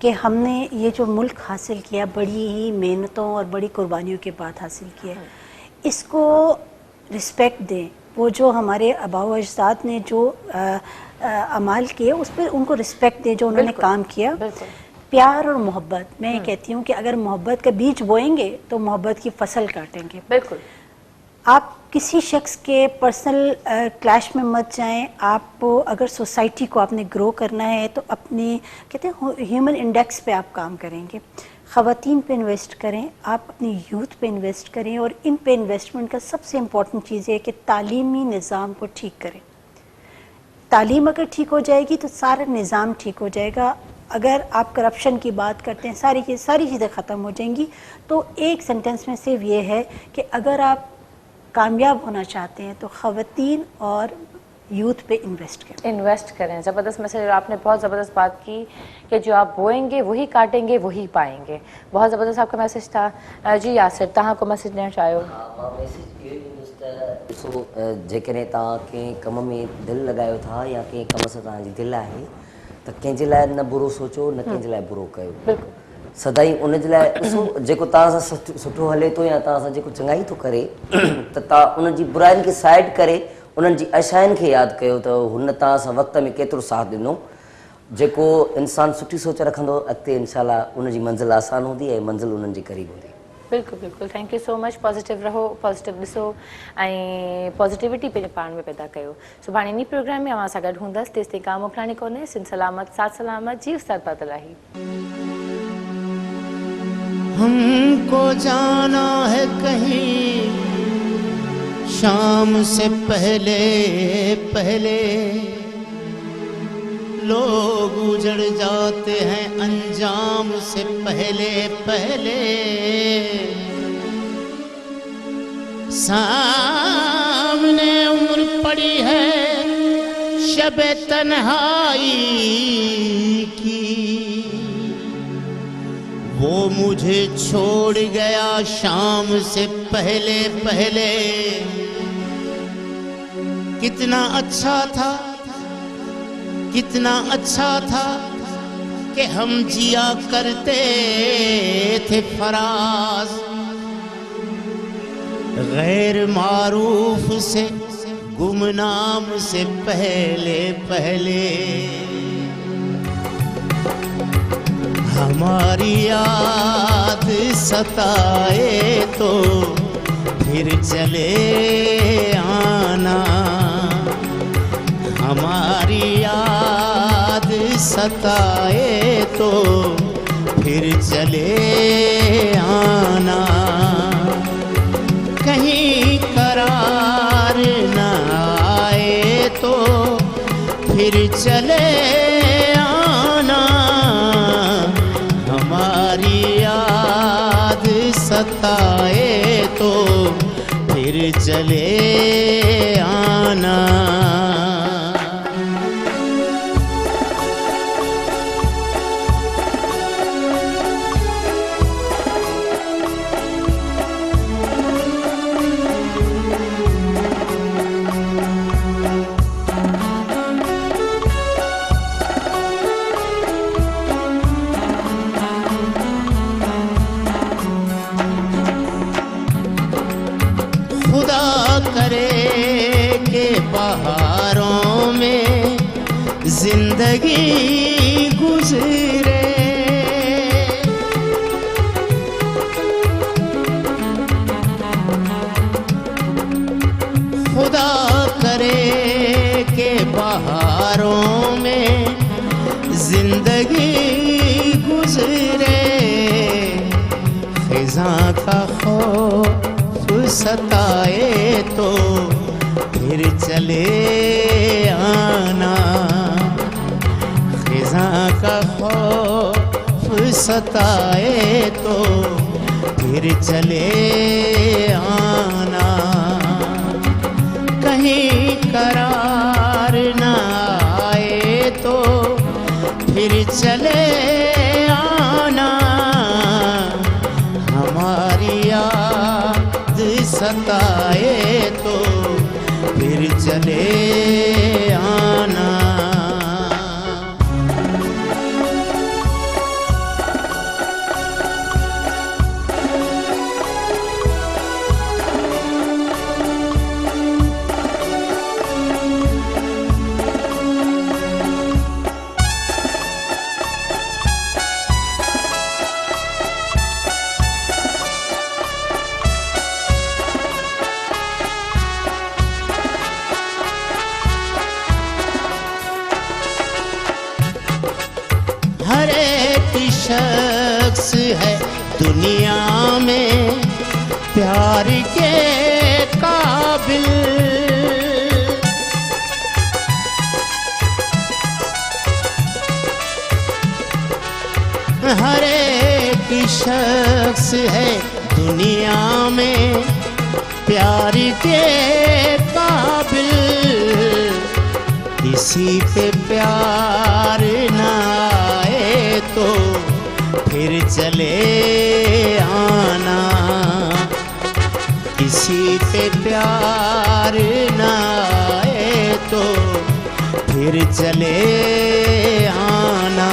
कि हमने ये जो मुल्क हासिल किया बड़ी ही मेहनतों और बड़ी कुर्बानियों के बाद हासिल किया, इसको रिस्पेक्ट दें। वो जो हमारे आबाओ अजदाद ने जो अमाल किए उस पर उनको रिस्पेक्ट दें, जो उन्होंने काम किया। प्यार और मोहब्बत, मैं ये कहती हूँ कि अगर मोहब्बत का बीज बोएंगे तो मोहब्बत की फसल काटेंगे। बिल्कुल। आप किसी शख्स के पर्सनल क्लैश में मत जाएं। आप अगर सोसाइटी को आपने ग्रो करना है तो अपनी कहते हैं ह्यूमन इंडेक्स पे आप काम करेंगे। ख़वातीन पे इन्वेस्ट करें, आप अपनी यूथ पे इन्वेस्ट करें, और इन पे इन्वेस्टमेंट का सबसे इम्पॉर्टेंट चीज़ है कि तालीमी निज़ाम को ठीक करें। तालीम अगर ठीक हो जाएगी तो सारा निज़ाम ठीक हो जाएगा। अगर आप करप्शन की बात करते हैं, सारी चीज़ें ख़त्म हो जाएंगी। तो एक सेंटेंस में सिर्फ ये है कि अगर आप कामयाब होना चाहते हैं तो ख़वातीन और यूथ पे इन्वेस्ट करें। ज़बरदस्त मैसेज। आपने बहुत ज़बरदस्त बात की कि जो आप बोएंगे वही काटेंगे, वही पाएंगे। बहुत ज़बरदस्त आपका मैसेज था। जी यासिर, तव्हां को मैसेज ॾियणु चाहियो? ॾिसो, जेकॾहिं तव्हां कंहिं कम में दिलि लॻायो था या कंहिं कम सां तव्हांजी दिलि आहे त कंहिंजे लाइ न बुरो सोचो, न कंहिंजे लाइ बुरो कयो। बिल्कुलु। सदाई उनजे लाइ ॾिसो, जेको तव्हां सां सुठो हले थो या तव्हां सां जेको चङाई थो करे त तव्हां उनजी बुराइनि खे साइड करे उन्हनि जी अशाइनि खे यादि कयो त हुन तव्हां सां वक़्त में केतिरो साथ ॾिनो। जेको इंसानु सुठी सोच रखंदो, अॻिते इंशाअल्लाह उनजी मंज़िल आसान हूंदी ऐं मंज़िल उन्हनि जे क़रीब हूंदी। बिल्कुलु बिल्कुलु, thank you so much. Positive रहो, पॉजिटिव ॾिसो ऐं पॉजिटिविटी पंहिंजे पाण में पैदा कयो। सुभाणे इन प्रोग्राम में अवां सां गॾु हूंदसि। तेसि ताईं का मोकिलाणी कोन्हे। सिंध सलामत, साथ सलामत। जी उस्ताद बादलाही। हमको जाना है कहीं शाम से पहले पहले, लोग उजड़ जाते हैं अंजाम से पहले पहले। सामने उम्र पड़ी है शबे तन्हाई की, वो मुझे छोड़ गया शाम से पहले पहले। कितना अच्छा था, कितना अच्छा था कि हम जिया करते थे फराज। गैर मारूफ से गुमनाम से पहले पहले। हमारी याद सताए तो फिर चले आना, हमारी याद सताए तो फिर चले आना। कहीं करार न आए तो फिर चले आना। हमारी याद सताए तो फिर चले आना। बहारों में जिंदगी गुजरे। खुदा करे के बहारों में जिंदगी गुजरे। खिज़ां का खौफ सताए तो फिर चले आना। खिज़ां का खौफ सताए तो फिर चले आना। कहीं करार न आए तो फिर चले आना। हमारी याद सताए तो फिर चले आना। हर एक शख्स है दुनिया में प्यार के काबिल। हर एक शख्स है दुनिया में प्यार के काबिल। किसी पे प्यार न आए तो फिर चले आना। किसी पे प्यार न आए तो फिर चले आना।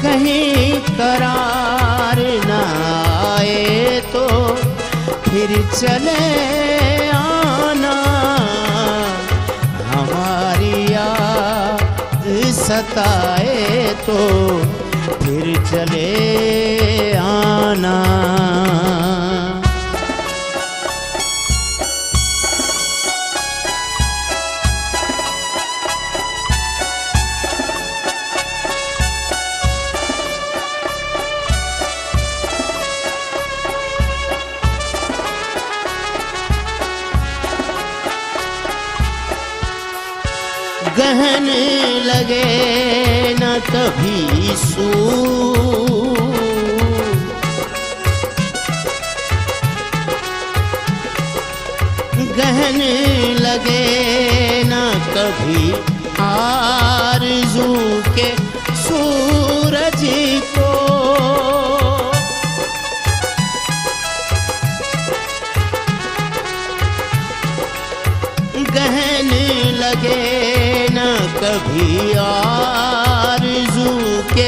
कहीं करार न आए तो फिर चले आना। हमारी याद सताए तो फिर चले आना। गहन लगे न कभी सूर। गहन लगे न कभी आरज़ू के सूरज को। गहन लगे न कभी आरज़ू के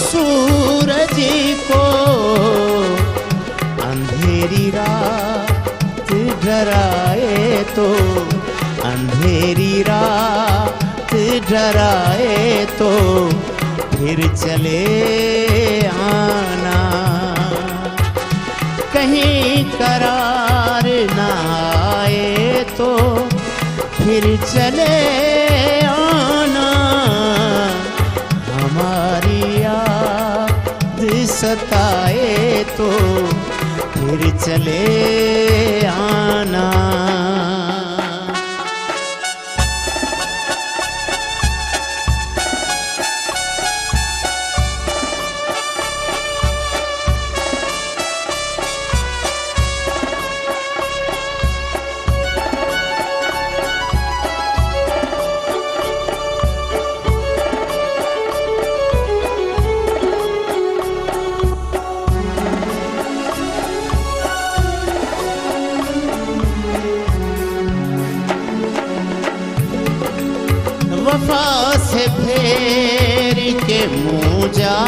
सूरज को। अंधेरी रात डराए तो अंधेरी रात डराए तो फिर चले आना। कहीं करार न आए तो फिर चले आना। हमारी याद सताए तो फिर चले आना। वफा से फेर के मुँह जा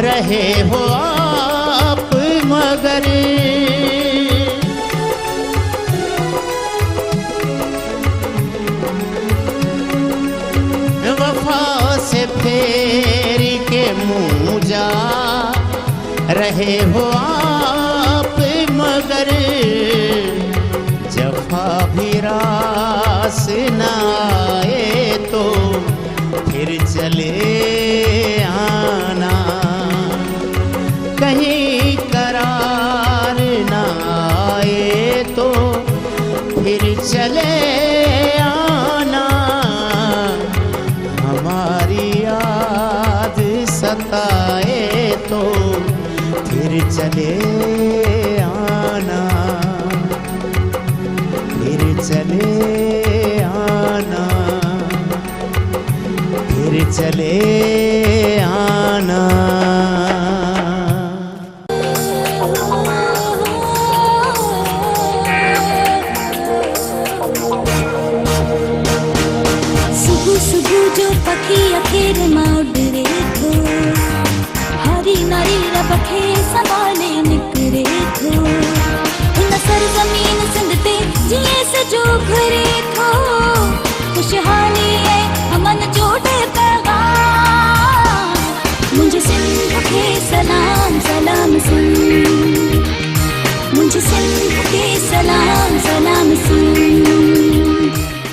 रहे हो आप मगर वफा से फेर के मुँह जा रहे हो आप मगर जफा भी रास न आए तो फिर चले आना। कहीं करार न आए तो फिर चले आना। हमारी याद सताए तो फिर चले आना। फिर चले आना। फिर चले आना। सुबह सुबह जो पखी अखेर माउडरे थो हरी नारी रबखे संभाले निकरे थो उन सरजमीन सिंधते जिए से जो घरे थो खुशहाली है अमन जोड़े पैगाम मुझे सिंध के सलाम सलाम सिंध मुझे सिंध के सलाम सलाम सिंध